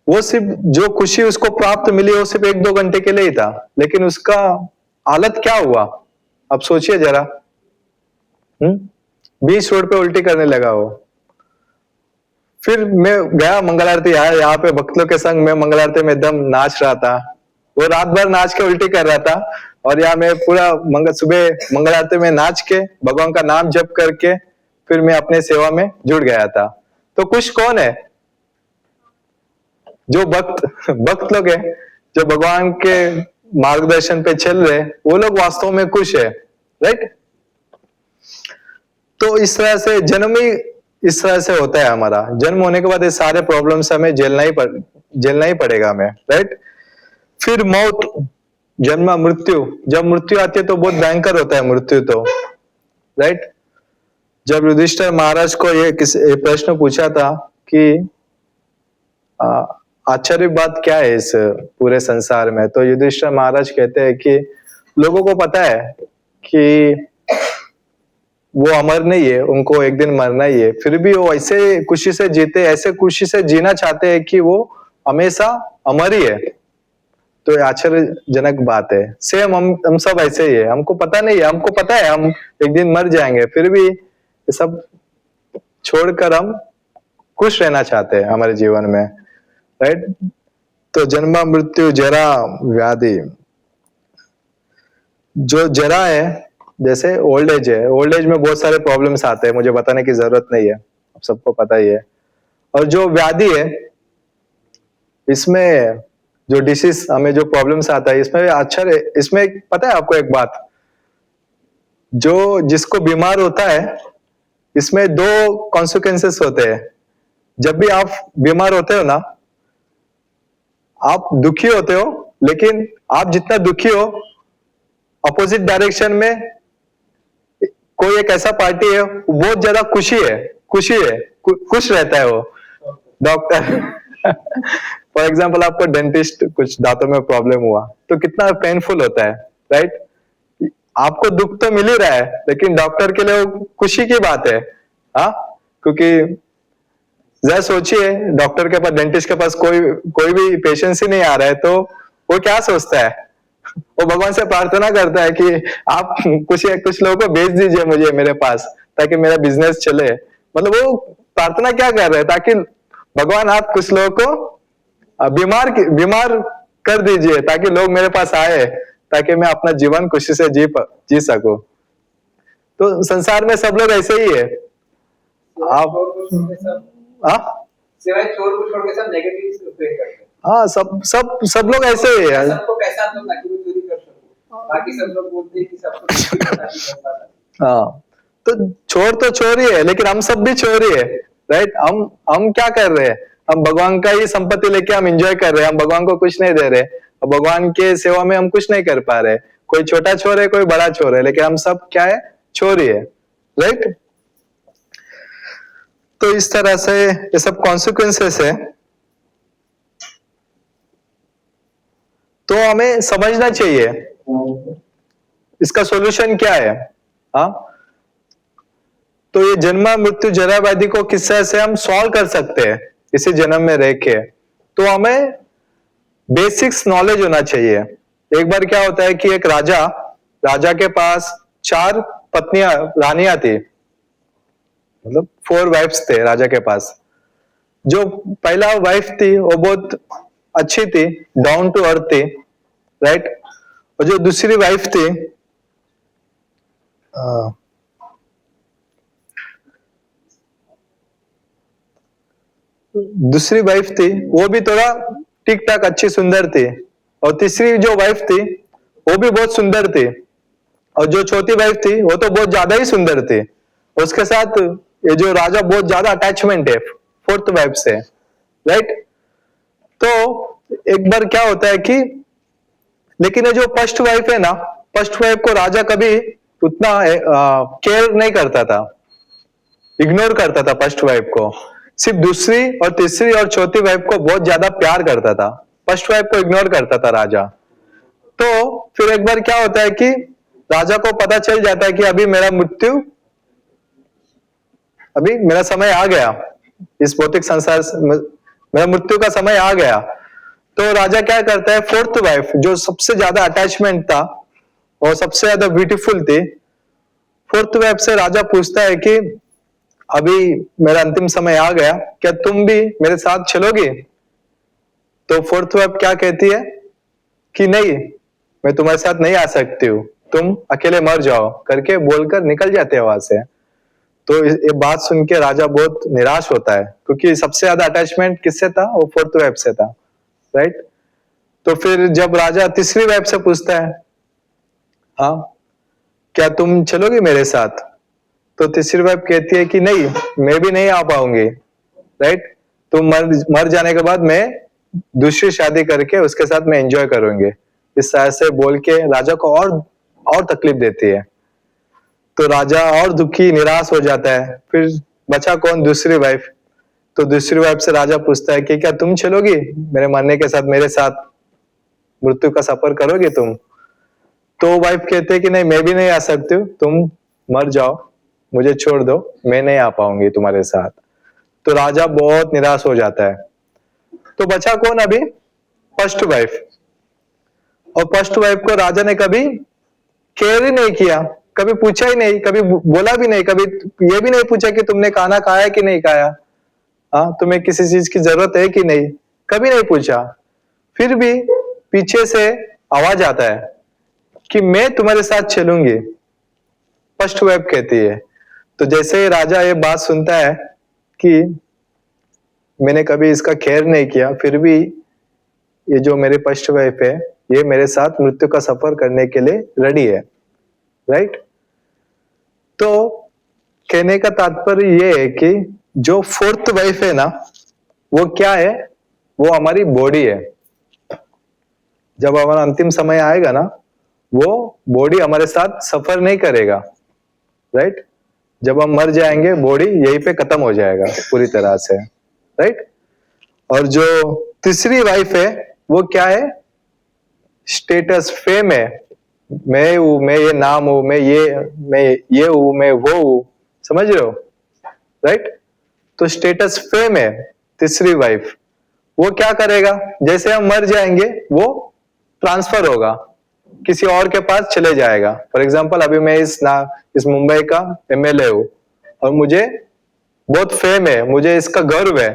वो सिर्फ जो खुशी उसको प्राप्त मिली वो सिर्फ 1-2 घंटे के लिए ही था, लेकिन उसका हालत क्या हुआ अब सोचिए जरा। बीच रोड पे उल्टी करने लगा वो। फिर मैं गया मंगल आरती, यहाँ पे भक्तों के संग मैं मंगल आरती में एकदम नाच रहा था, वो रात भर नाच के उल्टी कर रहा था और यहाँ मैं पूरा सुबह मंगल आरती में नाच के भगवान का नाम जप करके फिर मैं अपने सेवा में जुड़ गया था। तो खुश कौन है? जो भक्त लोग हैं, जो भगवान के मार्गदर्शन पे चल रहे, वो लोग वास्तव में खुश है, राइट। तो इस तरह से जन्म ही इस तरह से होता है। हमारा जन्म होने के बाद ये सारे प्रॉब्लम्स हमें झेलना ही पड़ेगा हमें, राइट। फिर मौत, जन्म मृत्यु, जब मृत्यु आती है तो बहुत भयंकर होता है मृत्यु तो, राइट। जब युधिष्ठिर महाराज को ये प्रश्न पूछा था कि आश्चर्य बात क्या है इस पूरे संसार में, तो युधिष्ठिर महाराज कहते हैं कि लोगों को पता है कि वो अमर नहीं है, उनको एक दिन मरना ही है, फिर भी वो ऐसे खुशी से जीते, ऐसे खुशी से जीना चाहते हैं कि वो हमेशा अमर ही है। तो ये आश्चर्यजनक बात है। सेम हम सब ऐसे ही है, हमको पता नहीं है, हमको पता है हम एक दिन मर जाएंगे, फिर भी ये सब छोड़कर हम खुश रहना चाहते हैं हमारे जीवन में, राइट। तो जन्म मृत्यु जरा व्याधि, जो जरा है जैसे ओल्ड एज है, ओल्ड एज में बहुत सारे प्रॉब्लम्स आते हैं, मुझे बताने की जरूरत नहीं है, आप सबको पता ही है। और जो व्याधि है, इसमें जो डिसीज हमें जो प्रॉब्लम्स आता है, इसमें इसमें पता है आपको एक बात, जो जिसको बीमार होता है इसमें दो कॉन्सिक्वेंसेस होते हैं। जब भी आप बीमार होते हो ना, आप दुखी होते हो, लेकिन आप जितना दुखी हो अपोजिट डायरेक्शन में कोई एक ऐसा पार्टी है बहुत ज्यादा खुश रहता है वो डॉक्टर। फॉर एग्जाम्पल आपको डेंटिस्ट कुछ दांतों में प्रॉब्लम हुआ तो कितना पेनफुल होता है, राइट। आपको दुख तो मिल ही रहा है, लेकिन डॉक्टर के लिए वो खुशी की बात है, हाँ। क्योंकि जरा सोचिए, डॉक्टर के पास, डेंटिस्ट के पास कोई भी पेशेंस ही नहीं आ रहा है, तो वो क्या सोचता है? वो भगवान से प्रार्थना करता है कि आप कुछ लोगों को भेज दीजिए मुझे मेरे पास, ताकि मेरा बिजनेस चले। मतलब वो प्रार्थना क्या कर रहे हैं? ताकि भगवान आप कुछ लोगों को बीमार कर दीजिए, ताकि लोग मेरे पास आए, ताकि मैं अपना जीवन खुशी से जी सकूं। तो संसार में सब लोग ऐसे ही है। आप सिवाय चोर को छोड़ के सब नेगेटिव प्रे करते हैं। हाँ, सब लोग ऐसे ही है। सबको पैसा दो ताकि मैं चोरी कर सकूं, बाकी सब लोग बोलते हैं कि सबको। हाँ, तो चोर ही है, लेकिन हम सब भी चोर ही है, राइट। हम क्या कर रहे हैं? हम भगवान का ही संपत्ति लेके हम एंजॉय कर रहे हैं, हम भगवान को कुछ नहीं दे रहे, भगवान के सेवा में हम कुछ नहीं कर पा रहे। कोई छोटा चोर है, कोई बड़ा चोर है, लेकिन हम सब क्या है? चोर ही है, राइट। तो इस तरह से ये सब कॉन्सिक्वेंसेस है, तो हमें समझना चाहिए इसका सॉल्यूशन क्या है, हाँ। तो ये जन्म मृत्यु जरा व्याधि को किस तरह से हम सॉल्व कर सकते हैं इसी जन्म में रह के, तो हमें बेसिक्स नॉलेज होना चाहिए। एक बार क्या होता है कि एक राजा के पास 4 पत्नियां, रानियां थी, मतलब 4 वाइफ्स थे राजा के पास। जो पहला वाइफ थी वो बहुत अच्छी थी, डाउन टू अर्थ थी, राइट। और जो दूसरी वाइफ थी, वो भी थोड़ा ठीक ठाक अच्छी सुंदर थी। और तीसरी जो वाइफ थी वो भी बहुत सुंदर थी, और जो चौथी वाइफ थी वो तो बहुत ज्यादा ही सुंदर थी। उसके साथ ये जो राजा बहुत ज्यादा अटैचमेंट है 4th वाइफ से, राइट। तो एक बार क्या होता है कि, लेकिन ये जो फर्स्ट वाइफ है ना, फर्स्ट वाइफ को राजा कभी उतना केयर नहीं करता था, इग्नोर करता था फर्स्ट वाइफ को। सिर्फ दूसरी और तीसरी और चौथी वाइफ को बहुत ज्यादा प्यार करता था, फर्स्ट वाइफ को इग्नोर करता था राजा। तो फिर एक बार क्या होता है कि राजा को पता चल जाता है कि अभी मेरा समय आ गया, इस भौतिक संसार मेरा मृत्यु का समय आ गया। तो राजा क्या करता है, 4th वाइफ जो सबसे ज्यादा अटैचमेंट था और सबसे ज्यादा ब्यूटीफुल थी, 4th वाइफ से राजा पूछता है कि अभी मेरा अंतिम समय आ गया, क्या तुम भी मेरे साथ चलोगी? तो 4th वाइफ क्या कहती है कि नहीं, मैं तुम्हारे साथ नहीं आ सकती हूँ, तुम अकेले मर जाओ करके बोलकर निकल जाते हैं वहां से। तो ये बात सुन के राजा बहुत निराश होता है, क्योंकि सबसे ज्यादा अटैचमेंट किससे था, वो फोर्थ वाइफ से था, राइट। तो फिर जब राजा तीसरी वाइफ से पूछता है, हाँ क्या तुम चलोगे मेरे साथ, तो तीसरी वाइफ कहती है कि नहीं, मैं भी नहीं आ पाऊंगी, राइट। तुम मर जाने के बाद मैं दूसरी शादी करके उसके साथ मैं एंजॉय करूंगी। इस तरह से बोल के राजा को और तकलीफ देती है। तो राजा और दुखी निराश हो जाता है। फिर बचा कौन, दूसरी वाइफ। तो दूसरी वाइफ से राजा पूछता है कि क्या तुम चलोगी मेरे मरने के साथ, मेरे साथ मृत्यु का सफर करोगी तुम। तो वाइफ कहते हैं कि नहीं, मैं भी नहीं आ सकती हूँ, तुम मर जाओ, मुझे छोड़ दो, मैं नहीं आ पाऊंगी तुम्हारे साथ। तो राजा बहुत निराश हो जाता है। तो बचा कौन अभी, फर्स्ट वाइफ। और फर्स्ट वाइफ को राजा ने कभी केयर ही नहीं किया, कभी पूछा ही नहीं, कभी बोला भी नहीं, कभी ये भी नहीं पूछा कि तुमने खाना खाया कि नहीं खाया, हाँ तुम्हें किसी चीज की जरूरत है कि नहीं, कभी नहीं पूछा। फिर भी पीछे से आवाज आता है कि मैं तुम्हारे साथ चलूंगी, फर्स्ट वाइफ कहती है। तो जैसे ही राजा ये बात सुनता है कि मैंने कभी इसका केयर नहीं किया, फिर भी ये जो मेरी फर्स्ट वाइफ है ये मेरे साथ मृत्यु का सफर करने के लिए रेडी है, राइट। तो कहने का तात्पर्य ये है कि जो फोर्थ वाइफ है ना, वो क्या है, वो हमारी बॉडी है। जब हमारा अंतिम समय आएगा ना, वो बॉडी हमारे साथ सफर नहीं करेगा, राइट। जब हम मर जाएंगे बॉडी यहीं पे खत्म हो जाएगा पूरी तरह से, राइट। और जो तीसरी वाइफ है वो क्या है, स्टेटस, फेम है। मैं हूं, मैं ये नाम हूं, मैं ये हूं, मैं वो हूं, समझ रहे हो, राइट। तो स्टेटस, फेम है तीसरी वाइफ। वो क्या करेगा, जैसे हम मर जाएंगे वो ट्रांसफर होगा, किसी और के पास चले जाएगा। फॉर एग्जाम्पल अभी मैं इस मुंबई का एमएलए हूं और मुझे बहुत फेम है, मुझे इसका गर्व है,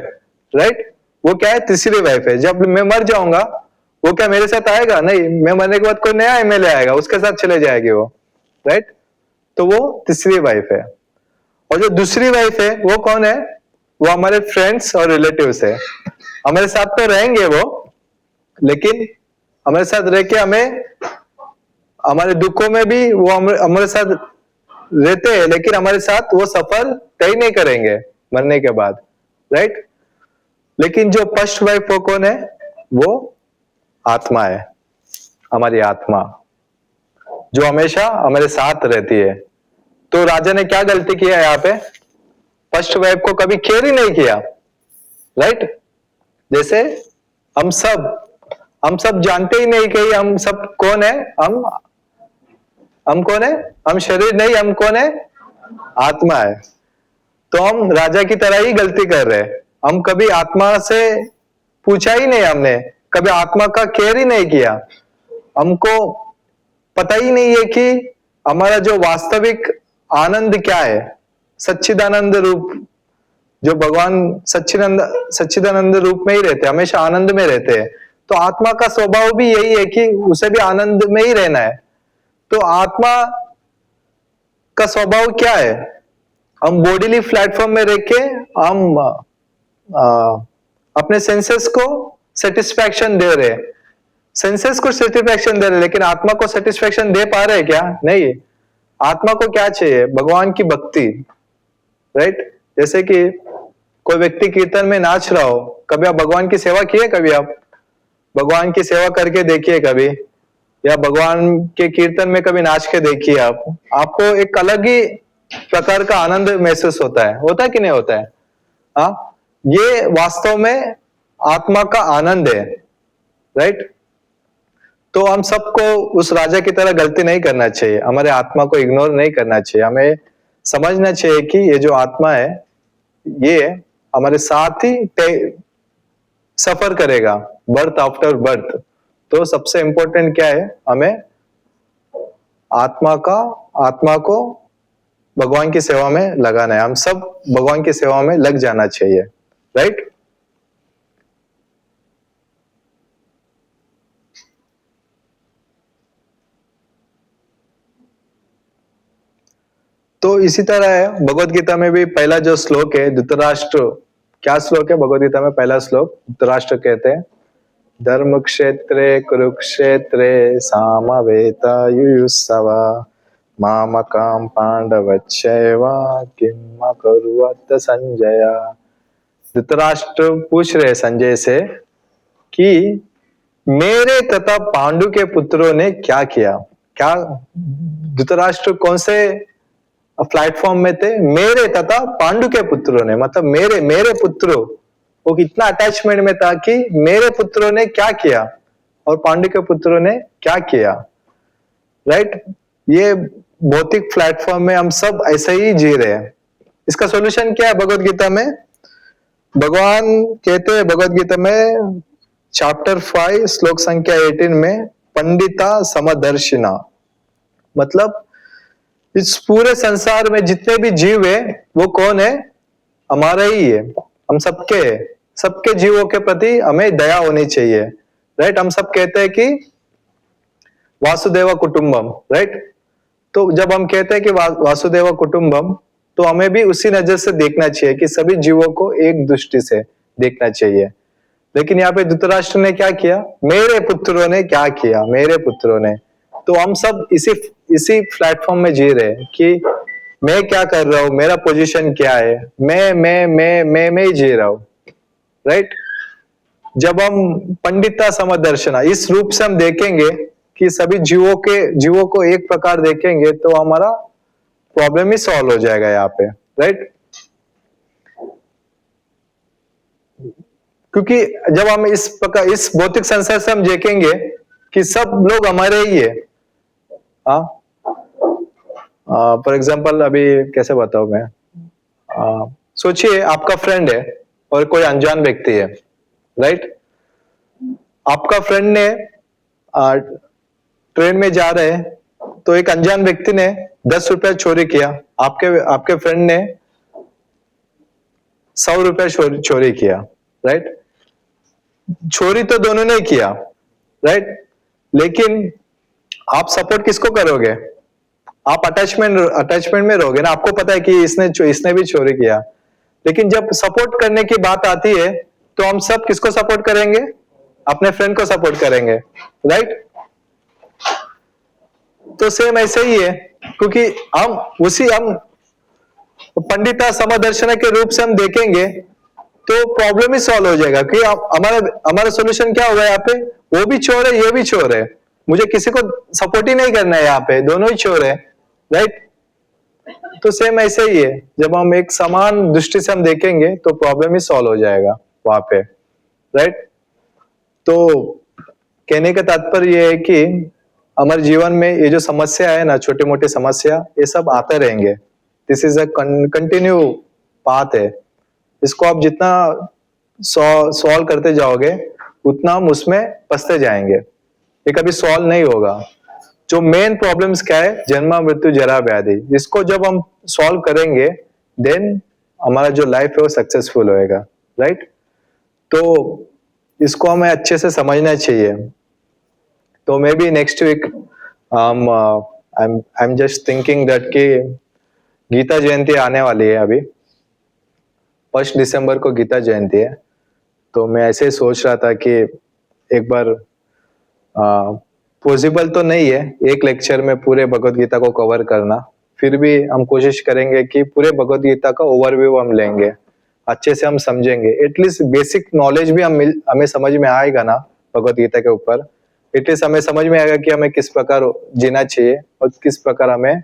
राइट। वो क्या है, तीसरी वाइफ है। जब मैं मर जाऊंगा वो क्या मेरे साथ आएगा, नहीं, मैं मरने के बाद कोई नया एमएलए आएगा, उसके साथ चले जाएगी वो, राइट। तो वो तीसरी वाइफ है। और जो दूसरी वाइफ है वो कौन है, वो हमारे फ्रेंड्स और रिलेटिव्स है। हमारे साथ तो रहेंगे वो, लेकिन हमारे साथ रह के हमें हमारे दुखों में भी वो हमारे साथ रहते हैं, लेकिन हमारे साथ वो सफर तय नहीं करेंगे मरने के बाद, राइट। लेकिन जो फर्स्ट वाइफ वो कौन है, वो आत्मा है, हमारी आत्मा जो हमेशा हमारे साथ रहती है। तो राजा ने क्या गलती किया यहाँ पे, फर्स्ट वाइफ को कभी केयर ही नहीं किया, राइट। जैसे हम सब जानते ही नहीं कि हम सब कौन है, हम कौन है, हम शरीर नहीं, हम कौन है, आत्मा है। तो हम राजा की तरह ही गलती कर रहे हैं। हम कभी आत्मा से पूछा ही नहीं, हमने कभी आत्मा का केयर ही नहीं किया। हमको पता ही नहीं है कि हमारा जो वास्तविक आनंद क्या है, सच्चिदानंद रूप, जो भगवान सच्चिदानंद रूप में ही रहते, हमेशा आनंद में रहते हैं। तो आत्मा का स्वभाव भी यही है कि उसे भी आनंद में ही रहना है। तो आत्मा का स्वभाव क्या है, हम बॉडीली प्लेटफॉर्म में रह के हम अपने सेंसेस को सेटिस्फैक्शन दे रहे, सेंसेस को सेटिस्फैक्शन दे रहे, लेकिन आत्मा को सेटिस्फैक्शन दे पा रहे क्या, नहीं। आत्मा को क्या चाहिए, भगवान की भक्ति, राइट। जैसे कि कोई व्यक्ति कीर्तन में नाच रहा हो, कभी आप भगवान की सेवा किए, कभी आप भगवान की सेवा करके देखिए कभी, या भगवान के कीर्तन में कभी नाच के देखिए आप, आपको एक अलग ही प्रकार का आनंद महसूस होता है कि नहीं होता है, हाँ। ये वास्तव में आत्मा का आनंद है, राइट। तो हम सबको उस राजा की तरह गलती नहीं करना चाहिए, हमारे आत्मा को इग्नोर नहीं करना चाहिए। हमें समझना चाहिए कि ये जो आत्मा है ये हमारे साथ ही सफर करेगा, बर्थ आफ्टर बर्थ। तो सबसे इंपॉर्टेंट क्या है, हमें आत्मा को भगवान की सेवा में लगाना है। हम सब भगवान की सेवा में लग जाना चाहिए, राइट। तो इसी तरह है भगवत गीता में भी पहला जो श्लोक है धृतराष्ट्र, क्या श्लोक है भगवत गीता में पहला श्लोक? धृतराष्ट्र कहते हैं धर्म क्षेत्रे कुरुक्षेत्रे सामवेतयुयुत्सव मामकां पांडवच्चैव किम अकुर्वत संजय। धृतराष्ट्र पूछ रहे संजय से कि मेरे तथा पांडु के पुत्रों ने क्या किया। क्या धृतराष्ट्र कौन से प्लेटफॉर्म में थे? मेरे तथा पांडु के पुत्रों ने, मतलब मेरे पुत्रों, वो कितना अटैचमेंट में था कि मेरे पुत्रों ने क्या किया और पांडु के पुत्रों ने क्या किया। राइट, ये भौतिक प्लेटफॉर्म में हम सब ऐसे ही जी रहे हैं। इसका सॉल्यूशन क्या है भगवत गीता में? भगवान कहते हैं भगवत गीता में चैप्टर 5 श्लोक संख्या 18 में पंडिता समदर्शिना, मतलब इस पूरे संसार में जितने भी जीव है वो कौन है? हमारा ही है, हम सबके है। सबके जीवों के प्रति हमें दया होनी चाहिए। राइट, हम सब कहते हैं कि वासुदेव कुटुंबम। राइट, तो जब हम कहते हैं कि वासुदेव कुटुंबम, तो हमें भी उसी नजर से देखना चाहिए कि सभी जीवों को एक दृष्टि से देखना चाहिए। लेकिन यहाँ पे धृतराष्ट्र ने क्या किया? मेरे पुत्रों ने क्या किया, मेरे पुत्रों ने। तो हम सब इसी प्लेटफॉर्म में जी रहे हैं कि मैं क्या कर रहा हूं, मेरा पोजीशन क्या है, मैं ही जी रहा हूं। राइट, जब हम पंडिता समदर्शना इस रूप से हम देखेंगे कि सभी जीवों को एक प्रकार देखेंगे तो हमारा प्रॉब्लम ही सॉल्व हो जाएगा यहाँ पे। राइट, क्योंकि जब हम इस प्रकार इस भौतिक संसार से हम देखेंगे कि सब लोग हमारे ही है। फॉर एग्जाम्पल अभी कैसे बताऊं मैं, सोचिए आपका फ्रेंड है और कोई अनजान व्यक्ति है। राइट, आपका फ्रेंड ने ट्रेन में जा रहे हैं तो एक अनजान व्यक्ति ने 10 रुपया चोरी किया, आपके फ्रेंड ने 100 रुपया चोरी किया। राइट, चोरी तो दोनों ने किया। राइट, लेकिन आप सपोर्ट किसको करोगे? आप अटैचमेंट में रहोगे ना। आपको पता है कि इसने भी चोरी किया, लेकिन जब सपोर्ट करने की बात आती है तो हम सब किसको सपोर्ट करेंगे? अपने फ्रेंड को सपोर्ट करेंगे। राइट, तो सेम ऐसे ही है, क्योंकि हम पंडिता समदर्शना के रूप से हम देखेंगे तो प्रॉब्लम ही सॉल्व हो जाएगा। कि हमारा सोल्यूशन क्या होगा? यहाँ पे वो भी चोर है, ये भी चोर है, मुझे किसी को सपोर्ट ही नहीं करना है, यहाँ पे दोनों ही चोर है। राइट, तो सेम ऐसे ही है, जब हम एक समान दृष्टि से हम देखेंगे तो प्रॉब्लम ही सॉल्व हो जाएगा वहां पे। राइट, तो कहने का तात्पर्य ये है कि हमारे जीवन में ये जो समस्या है ना, छोटी मोटी समस्या, ये सब आते रहेंगे। This is a continue path है। इसको आप जितना सॉल्व करते जाओगे उतना हम उसमें फंसते जाएंगे, ये कभी सॉल्व नहीं होगा। जो मेन प्रॉब्लम्स क्या है? जन्म मृत्यु जरा व्याधि। इसको जब हम सॉल्व करेंगे देन हमारा जो लाइफ है वो सक्सेसफुल होएगा। राइट, तो इसको हमें अच्छे से समझना चाहिए। तो may be next week I am just thinking that कि गीता जयंती आने वाली है। अभी 1 दिसंबर को गीता जयंती है, तो मैं ऐसे ही सोच रहा था कि एक बार पॉसिबल तो नहीं है एक लेक्चर में पूरे भगवत गीता को कवर करना, फिर भी हम कोशिश करेंगे कि पूरे भगवत गीता का ओवरव्यू हम लेंगे, अच्छे से हम समझेंगे। एटलीस्ट बेसिक नॉलेज भी हमें समझ में आएगा ना भगवत गीता के ऊपर। एटलीस्ट हमें समझ में आएगा कि हमें किस प्रकार जीना चाहिए और किस प्रकार हमें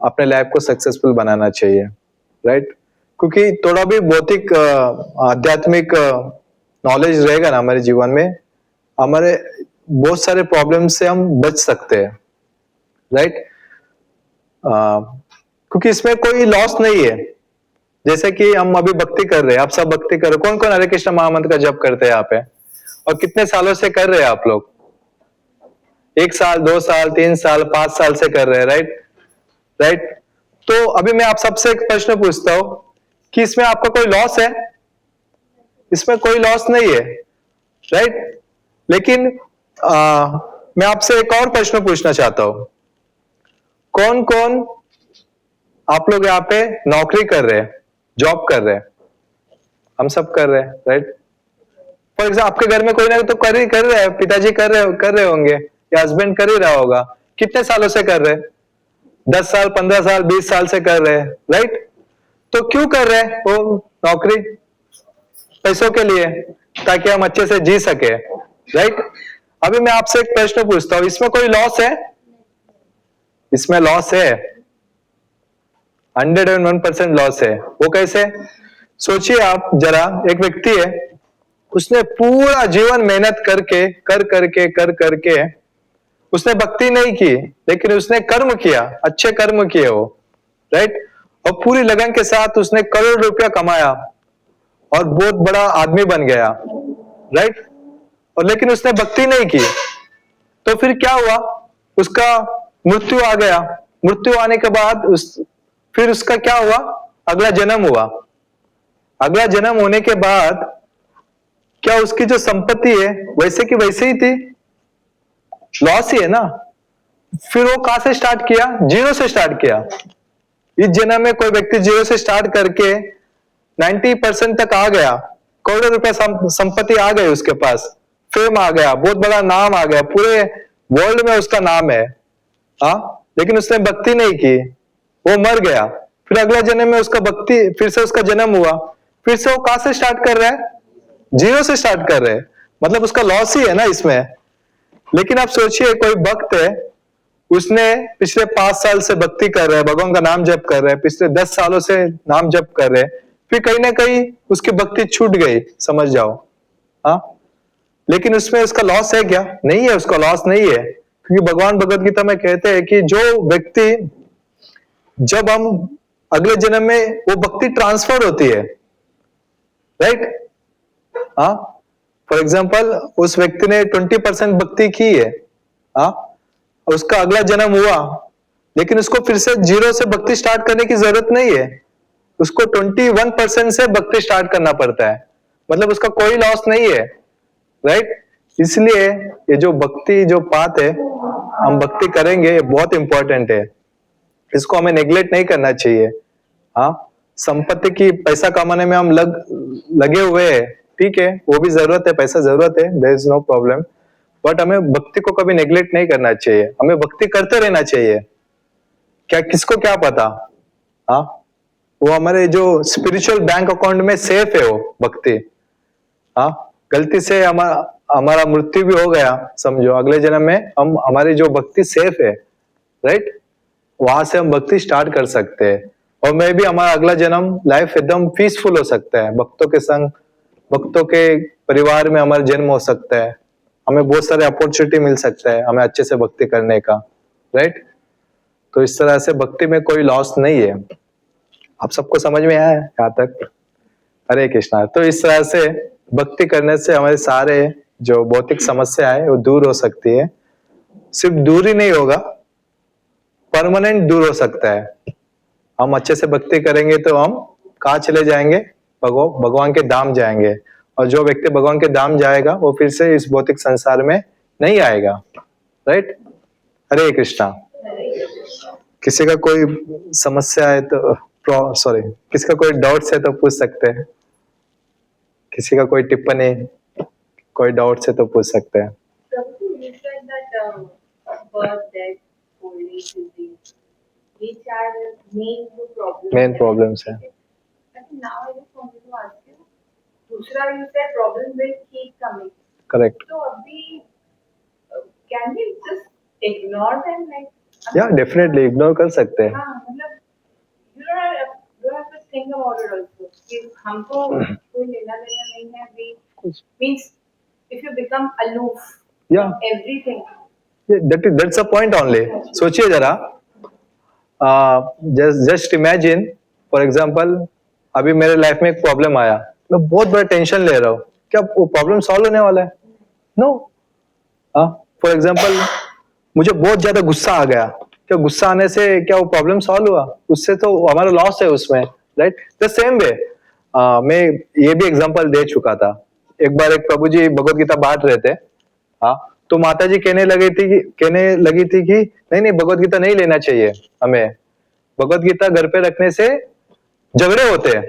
अपने लाइफ को सक्सेसफुल बनाना चाहिए। राइट, क्योंकि थोड़ा भी भौतिक आध्यात्मिक नॉलेज रहेगा ना हमारे जीवन में, हमारे बहुत सारे प्रॉब्लम से हम बच सकते हैं। राइट, क्योंकि इसमें कोई लॉस नहीं है। जैसे कि हम अभी भक्ति कर रहे हैं, आप सब भक्ति कर रहे हो, कौन कौन हरे कृष्ण महामंत्र का जप करते हैं यहाँ पे? और कितने सालों से कर रहे हैं आप लोग? 1 साल, 2 साल, 3 साल, 5 साल से कर रहे हैं। राइट, राइट, तो अभी मैं आप सबसे एक प्रश्न पूछता हूं कि इसमें आपका कोई लॉस है? इसमें कोई लॉस नहीं है। राइट, लेकिन मैं आपसे एक और प्रश्न पूछना चाहता हूं, कौन कौन आप लोग यहाँ पे नौकरी कर रहे हैं, जॉब कर रहे हैं, हम सब कर रहे हैं, राइट? फॉर एग्जाम्पल आपके घर में कोई ना तो कर रहे हैं, पिताजी कर रहे होंगे या हस्बैंड कर ही रहा होगा। कितने सालों से कर रहे हैं? 10 साल, 15 साल, 20 साल से कर रहे हैं, राइट? तो क्यों कर रहे हैं वो नौकरी? पैसों के लिए, ताकि हम अच्छे से जी सके, राइट? अभी मैं आपसे एक प्रश्न पूछता हूं, इसमें कोई लॉस है? इसमें लॉस है, 101% लॉस है। वो कैसे? सोचिए आप जरा, एक व्यक्ति है, उसने पूरा जीवन मेहनत करके उसने भक्ति नहीं की, लेकिन उसने कर्म किया, अच्छे कर्म किए वो, राइट? और पूरी लगन के साथ उसने करोड़ रुपया कमाया और बहुत बड़ा आदमी बन गया, राइट? और लेकिन उसने भक्ति नहीं की, तो फिर क्या हुआ? उसका मृत्यु आ गया। मृत्यु आने के बाद फिर उसका क्या हुआ? अगला जन्म हुआ। अगला जन्म होने के बाद क्या उसकी जो संपत्ति है वैसे की वैसे ही थी? लॉस ही है ना। फिर वो कहां से स्टार्ट किया? जीरो से स्टार्ट किया। इस जन्म में कोई व्यक्ति जीरो से स्टार्ट करके 90% तक आ गया, करोड़ों रुपए संपत्ति आ गई उसके पास, फेम आ गया, बहुत बड़ा नाम आ गया, पूरे वर्ल्ड में उसका नाम है, हाँ? लेकिन उसने भक्ति नहीं की, वो मर गया। फिर अगला जन्म में उसका भक्ति, फिर से उसका जन्म हुआ, फिर से वो कहां से स्टार्ट कर रहा है? जीरो से स्टार्ट कर रहे हैं। मतलब उसका लॉस ही है ना इसमें। लेकिन आप सोचिए, कोई भक्त है, उसने पिछले 5 साल से भक्ति कर रहे हैं, भगवान का नाम जप कर रहे हैं, पिछले 10 सालों से नाम जप कर रहे हैं, फिर कहीं ना कहीं उसकी भक्ति छूट गई, समझ जाओ, हाँ? लेकिन उसमें उसका लॉस है क्या? नहीं है, उसका लॉस नहीं है, क्योंकि भगवान भगवत गीता में कहते हैं कि जो व्यक्ति, जब हम अगले जन्म में वो भक्ति ट्रांसफर होती है, राइट? हाँ, फॉर एग्जाम्पल उस व्यक्ति ने 20% भक्ति की है, हाँ, उसका अगला जन्म हुआ, लेकिन उसको फिर से जीरो से भक्ति स्टार्ट करने की जरूरत नहीं है, उसको 21% से भक्ति स्टार्ट करना पड़ता है। मतलब उसका कोई लॉस नहीं है, राइट? इसलिए ये जो भक्ति, जो पाथ है, हम भक्ति करेंगे, ये बहुत इंपॉर्टेंट है, इसको हमें नेग्लेक्ट नहीं करना चाहिए। हाँ, संपत्ति की, पैसा कमाने में हम लगे हुए हैं, ठीक है, वो भी जरूरत है, पैसा जरूरत है, there is no problem, but हमें भक्ति को कभी नेग्लेक्ट नहीं करना चाहिए, हमें भक्ति करते रहना चाहिए। क्या, किसको क्या पता, हाँ, वो हमारे जो स्पिरिचुअल बैंक अकाउंट में सेफ है वो भक्ति। हाँ, गलती से हमारा मृत्यु भी हो गया, समझो अगले जन्म में हमारी जो भक्ति सेफ है, राइट? वहां से हम भक्ति स्टार्ट कर सकते हैं, और मे भी हमारा अगला जन्म लाइफ एकदम पीसफुल हो सकता है, भक्तों के संग, भक्तों के परिवार में हमारा जन्म हो सकता है, हमें बहुत सारे अपॉर्चुनिटी मिल सकता है हमें अच्छे से भक्ति करने का, राइट? तो इस तरह से भक्ति में कोई लॉस नहीं है। आप सबको समझ में आया यहाँ तक? हरे कृष्णा। तो इस तरह से भक्ति करने से हमारे सारे जो भौतिक समस्या है वो दूर हो सकती है। सिर्फ दूर ही नहीं होगा, परमानेंट दूर हो सकता है। हम अच्छे से भक्ति करेंगे तो हम कहाँ चले जाएंगे? भगवान के धाम जाएंगे, और जो व्यक्ति भगवान के धाम जाएगा वो फिर से इस भौतिक संसार में नहीं आएगा, राइट? हरे कृष्णा। किसी का कोई समस्या है तो सॉरी, किसी का कोई डाउट्स है तो पूछ सकते हैं, किसी का कोई टिप्पणी, कोई डाउट्स है तो पूछ सकते हैं। मेन प्रॉब्लम्स है। दूसरा you said problem will keep coming. Correct. तो अभी can we just ignore them, like? या डेफिनेटली इग्नोर कर सकते हैं। हाँ, मतलब you don't have to think about it also. कि हमको कोई लेना देना नहीं है अभी। Means if you become aloof Yeah. from everything. That's the point only. सोचिए जरा, just imagine, for example, अभी मेरे लाइफ में एक प्रॉब्लम आया, मैं बहुत बड़ा टेंशन ले रहा हूँ, क्या वो प्रॉब्लम सॉल्व होने वाला है? नो। फॉर एग्जाम्पल, मुझे बहुत ज्यादा गुस्सा आ गया, क्या गुस्सा आने से क्या वो प्रॉब्लम सॉल्व हुआ? उससे तो हमारा लॉस है उसमें, राइट? द सेम वे मैं ये भी एग्जांपल दे चुका था। एक बार एक प्रभु जी भगवत गीता बांट रहे थे, हाँ, तो माता जी कहने लगी थी कि नहीं भगवत गीता नहीं लेना चाहिए हमें, भगवत गीता घर पे रखने से झगड़े होते हैं।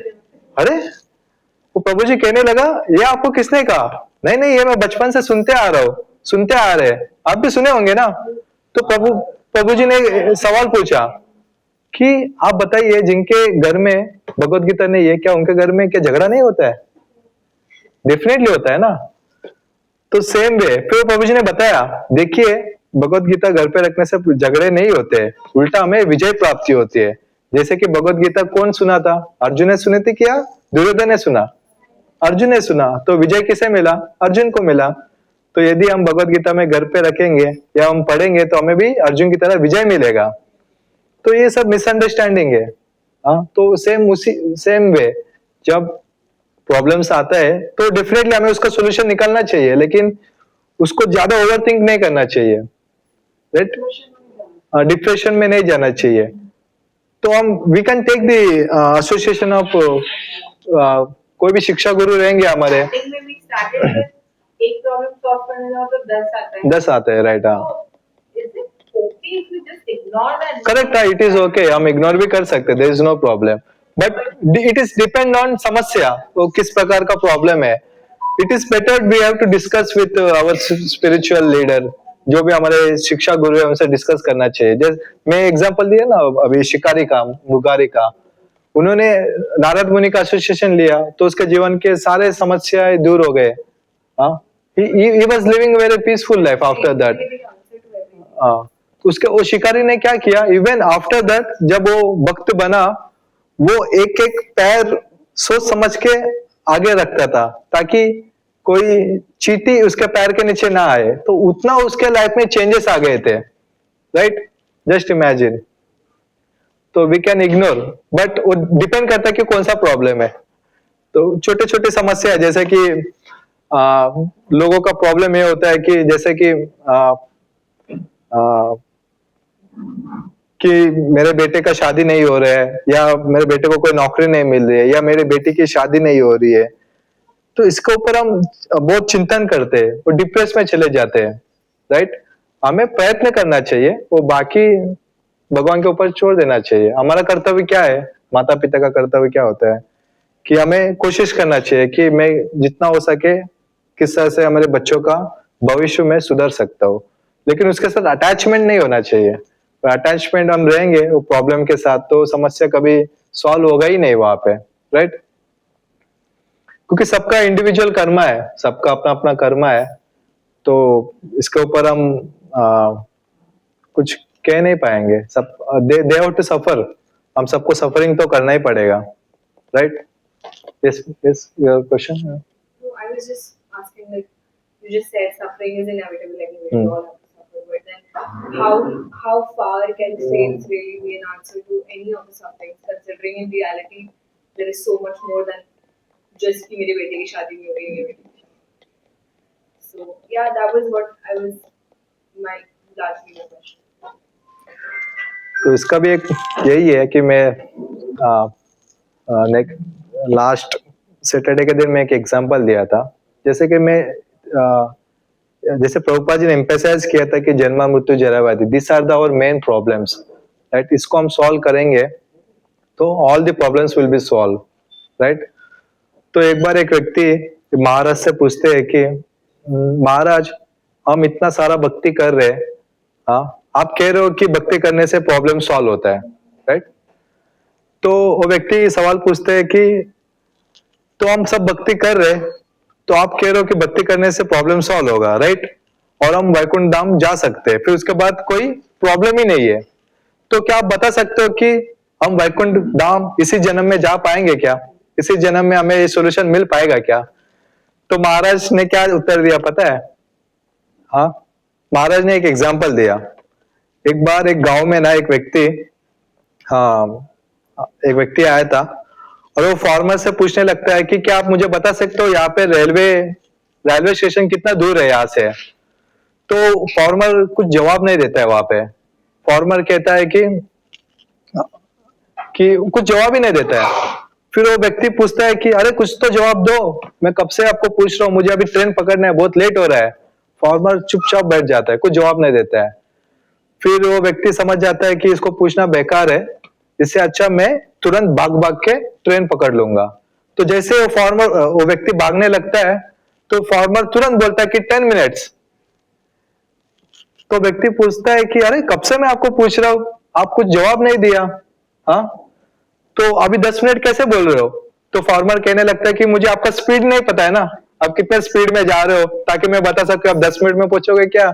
अरे वो प्रभु जी कहने लगा, ये आपको किसने कहा? नहीं नहीं, ये मैं बचपन से सुनते आ रहा हूँ, सुनते आ रहे हैं, आप भी सुने होंगे ना। तो प्रभु जी ने सवाल पूछा कि आप बताइए, जिनके घर में भगवत गीता ने ये क्या, उनके घर में क्या झगड़ा नहीं होता है? डेफिनेटली होता है ना। तो सेम वे फिर प्रभु जी ने बताया, देखिए भगवत गीता घर पे रखने से झगड़े नहीं होते, उल्टा हमें विजय प्राप्ति होती है। जैसे कि भगवत गीता कौन सुना था? अर्जुन ने सुनी थी क्या दुर्योधन ने सुना? अर्जुन ने सुना। तो विजय किसे मिला? अर्जुन को मिला। तो यदि हम भगवत गीता में घर पे रखेंगे या हम पढ़ेंगे तो हमें भी अर्जुन की तरह विजय मिलेगा। तो ये सब मिसअंडरस्टैंडिंग है। हाँ, तो सेम वे जब प्रॉब्लम्स आता है तो डेफिनेटली हमें उसका सोल्यूशन निकालना चाहिए, लेकिन उसको ज्यादा ओवरथिंक नहीं करना चाहिए, राइट? डिप्रेशन में नहीं जाना चाहिए। तो हम we can take the association of कोई भी शिक्षा गुरु रहेंगे हमारे, एक प्रॉब्लम सॉल्व करने जाओ तो 10 आते हैं, राइट? हाँ, करेक्ट है, इट इज ओके, हम इग्नोर भी कर सकते हैं, there is no problem, but it is depend on समस्या, वो किस प्रकार का प्रॉब्लम है। It is better we have to discuss with our spiritual leader, जो भी हमारे शिक्षा गुरु है उनसे डिस्कस करना चाहिए। जैसे मैं एग्जांपल दिया ना अभी शिकारी का, मुगारी का, उन्होंने नारद मुनि का एसोसिएशन लिया तो उसके जीवन के सारे समस्याएं दूर हो गए। he was living a very peaceful life after that. उसके वो शिकारी ने क्या किया, इवन आफ्टर दैट जब वो भक्त बना, वो एक एक पैर सोच समझ के आगे रखता था ताकि कोई चींटी उसके पैर के नीचे ना आए। तो उतना उसके लाइफ में चेंजेस आ गए थे, राइट? Just imagine. तो वी कैन इग्नोर, बट वो डिपेंड करता है कि कौन सा प्रॉब्लम है। तो छोटे छोटे समस्या है, जैसे कि लोगों का प्रॉब्लम ये होता है कि जैसे कि मेरे बेटे का शादी नहीं हो रहा है, या मेरे बेटे को कोई नौकरी नहीं मिल रही है, या मेरे बेटी की शादी नहीं हो रही है। तो इसके ऊपर हम बहुत चिंतन करते हैं और डिप्रेस में चले जाते हैं, राइट? हमें प्रयत्न करना चाहिए, वो बाकी भगवान के ऊपर छोड़ देना चाहिए। हमारा कर्तव्य क्या है, माता पिता का कर्तव्य क्या होता है कि हमें कोशिश करना चाहिए कि मैं जितना हो सके किस तरह से हमारे बच्चों का भविष्य में सुधर सकता हूँ, लेकिन उसके साथ अटैचमेंट नहीं होना चाहिए। अटैचमेंट हम रहेंगे वो प्रॉब्लम के साथ तो समस्या कभी सॉल्व होगा ही नहीं वहां पे, राइट? क्योंकि सबका इंडिविजुअल कर्मा है, सबका अपना अपना कर्मा है, तो इसके ऊपर हम कुछ कह नहीं पाएंगे। सब दे हैव टू सफर, हम सबको सफरिंग तो करना ही पड़ेगा, right? Yes yes, your question? No, I was just asking, like, you just said suffering is inevitable anyway, we all have to suffer, but then how far can faith really be an answer to any of the sufferings, considering in reality there is so much more than just कि मेरे बेटे की शादी नहीं हो रही है। So yeah, that was what I was my largely my question. तो इसका भी एक यही है कि मैं लास्ट सैटरडे के दिन मैं एक एग्जांपल दिया था, जैसे कि मैं जैसे प्रभुपाद जी ने एम्फेसाइज किया था कि जन्म मृत्यु जरा व्याधि, this are the our main problems, right? इसको हम सॉल्व करेंगे तो all the problems will be solve, right? तो एक बार एक व्यक्ति महाराज से पूछते हैं कि महाराज, हम इतना सारा भक्ति कर रहे हैं, हाँ, आप कह रहे हो कि भक्ति करने से प्रॉब्लम सॉल्व होता है, राइट? तो वो व्यक्ति सवाल पूछते हैं कि तो हम सब भक्ति कर रहे हैं, तो आप कह रहे हो कि भक्ति करने से प्रॉब्लम सॉल्व होगा, राइट? और हम वैकुंठ धाम जा सकते हैं, फिर उसके बाद कोई प्रॉब्लम ही नहीं है, तो क्या आप बता सकते हो कि हम वैकुंठ धाम इसी जन्म में जा पाएंगे क्या? इसी जन्म में हमें ये सॉल्यूशन मिल पाएगा क्या? तो महाराज ने क्या उत्तर दिया पता है? हाँ, महाराज ने एक एग्जाम्पल दिया। एक बार एक गांव में ना एक व्यक्ति आया था और वो फार्मर से पूछने लगता है कि क्या आप मुझे बता सकते हो यहाँ पे रेलवे स्टेशन कितना दूर है यहाँ से? तो फार्मर कुछ जवाब नहीं देता है वहां पे। फार्मर कहता है कि कुछ जवाब ही नहीं देता है। फिर वो व्यक्ति पूछता है कि अरे कुछ तो जवाब दो, मैं कब से आपको पूछ रहा हूँ, मुझे अभी ट्रेन पकड़ना है, बहुत लेट हो रहा है। फार्मर चुपचाप बैठ जाता है, कुछ जवाब नहीं देता है। फिर वो व्यक्ति समझ जाता है कि इसको पूछना बेकार है, इससे अच्छा मैं तुरंत भाग भाग के ट्रेन पकड़ लूंगा। तो जैसे वो व्यक्ति भागने लगता है तो फार्मर तुरंत बोलता है कि 10 मिनट्स। तो व्यक्ति पूछता है कि अरे कब से मैं आपको पूछ रहा हूं, आप कुछ जवाब नहीं दिया। हाँ, तो अभी 10 मिनट कैसे बोल रहे हो? तो फार्मर कहने लगता है कि मुझे आपका स्पीड नहीं पता है ना, आप कितने स्पीड में जा रहे हो, ताकि मैं बता सकूं आप 10 मिनट में पहुंचोगे क्या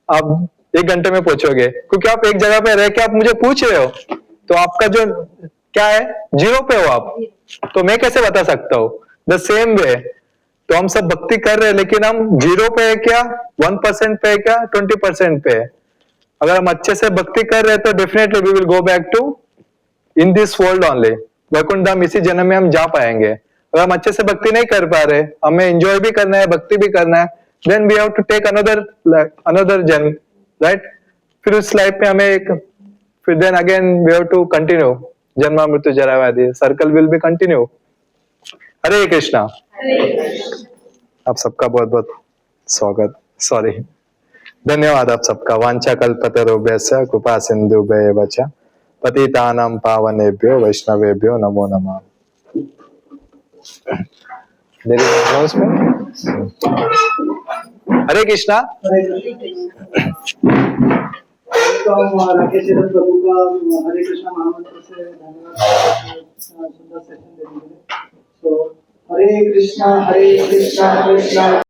आप 1 घंटे में पहुंचोगे, क्योंकि आप एक जगह पे रह के आप मुझे पूछ रहे हो, तो आपका जो क्या है, 0 पे हो आप, तो मैं कैसे बता सकता हूँ। द सेम वे, तो हम सब भक्ति कर रहे हैं लेकिन हम 0 पे है क्या, 1% पे है क्या, 20% पे है। अगर हम अच्छे से भक्ति कर रहे हैं तो definitely we will go back to in this world only, Vaikunth Dham इसी जन्म में हम जा पाएंगे। अगर हम अच्छे से भक्ति नहीं कर पा रहे, हमें एंजॉय भी करना है, भक्ति भी करना है, then we have to take another जन्म, राइट। फिर उस लाइफ में हमें फिर then again we have to continue, जन्म मृत्यु जरा व्याधि, circle will be continue. Hare Krishna. आप सबका बहुत बहुत स्वागत, सॉरी, धन्यवाद आप सबका। वांछा कल्पतरुभ्यश्च कृपा सिन्धुभ्येव च पतितानां पावनेभ्यो वैष्णवेभ्यो नमो नमः। There is an announcement? हरे कृष्णा। तो हम राकेश चरण प्रभु का हरे कृष्णा महामंत्र से धन्यवाद, सुंदर सेशन देने के लिए। तो हरे कृष्णा कृष्णा